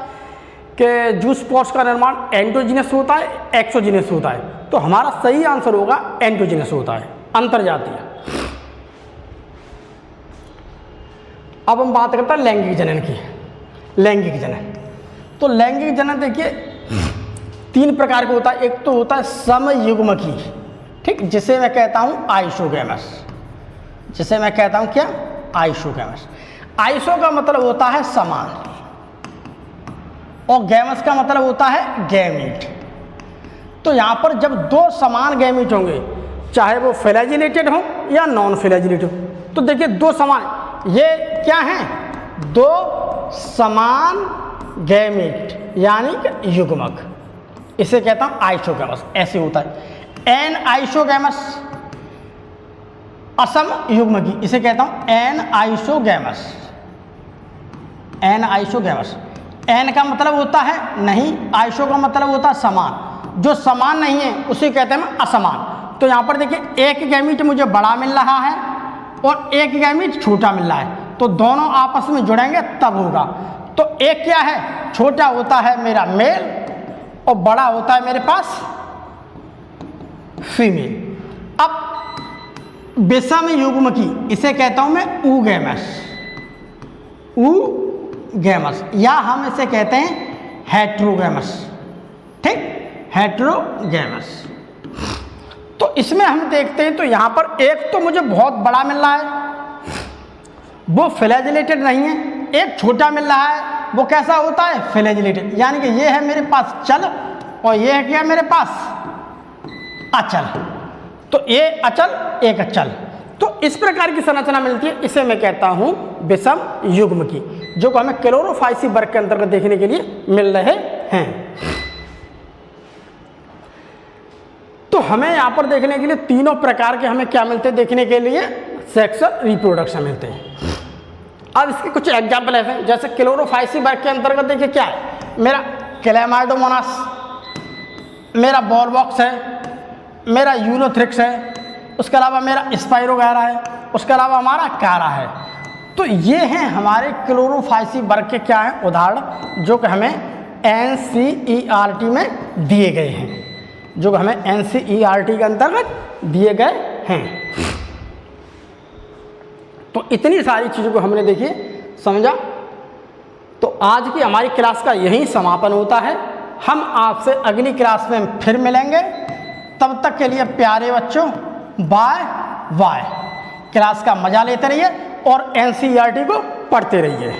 Speaker 1: कि जूस पॉट्स का निर्माण एंडोजीनियस होता है, एक्सोजीनियस होता है, तो हमारा सही आंसर होगा एंडोजीनियस होता है, अंतर्जातीय। अब हम बात करते हैं लैंगिक जनन की। लैंगिक जनन, तो लैंगिक जनन देखिए 3 प्रकार का होता है। एक तो होता है समयुग्मकी, ठीक, जिसे मैं कहता हूं आइसोगैमस, जिसे मैं कहता हूं क्या, आइसोगैमस। आइसो का मतलब होता है समान, और गैमस का मतलब होता है गैमीट। तो यहां पर जब 2 समान गैमीट होंगे, चाहे वो फ्लैजिलेटेड हो या नॉन फ्लैजिलेटेड हो, तो देखिए 2 समान, ये क्या है, 2 समान गैमीट यानी कि युग्मक, इसे कहता हूं आइसोगैमस। ऐसे होता है एन आइसोगैमस, असम युग्मकी, इसे कहता हूं anisogamous. Anisogamous, an का मतलब होता है नहीं, आइसो का मतलब होता है समान। जो समान नहीं है उसे कहते हैं असमान। तो यहां पर देखिए एक गैमीट मुझे बड़ा मिल रहा है और एक गैमीट छोटा मिल रहा है, तो दोनों आपस में जुड़ेंगे तब होगा। तो एक क्या है, छोटा होता है मेरा मेल और बड़ा होता है मेरे पास फीमेल। अब विषम युग्मकी, इसे कहता हूं मैं ऊगैमस, ऊगैमस, या हम इसे कहते हैं हेट्रोगैमस, ठीक, हेट्रोगैमस। तो इसमें हम देखते हैं, तो यहां पर एक तो मुझे बहुत बड़ा मिल रहा है, वो फ्लैजिलेटेड नहीं है, एक छोटा मिल रहा है, वो कैसा होता है, फ्लैजिलेटेड। यानी कि ये है मेरे पास चल और ये है क्या मेरे पास अचल। तो ये अचल एक अचल, तो इस प्रकार की संरचना मिलती है, इसे मैं कहता हूं विषम युग्मकी, जो हमें क्लोरोफाइसी वर्ग के अंतर्गत देखने के लिए मिल रहे हैं। तो हमें यहां पर देखने के लिए तीनों प्रकार के हमें क्या मिलते हैं, देखने के लिए सेक्सुअल रिप्रोडक्शन मिलते हैं। अब इसके कुछ एग्जाम्पल हैं, जैसे क्लोरोफाइसी वर्ग के अंतर्गत देखिए क्या है, मेरा क्लैमाइडोमोनास, मेरा बॉलबॉक्स है, मेरा यूलोथ्रिक्स है, उसके अलावा मेरा स्पाइरोगैरा है, उसके अलावा हमारा कारा है। तो ये हैं हमारे क्लोरोफाइसी वर्ग के क्या हैं उदाहरण, जो कि हमें NCERT में दिए गए हैं, जो हमें NCERT के अंतर्गत दिए गए हैं। तो इतनी सारी चीज़ों को हमने देखिए समझा। तो आज की हमारी क्लास का यही समापन होता है। हम आपसे अगली क्लास में फिर मिलेंगे, तब तक के लिए प्यारे बच्चों बाय बाय। क्लास का मजा लेते रहिए और NCERT को पढ़ते रहिए।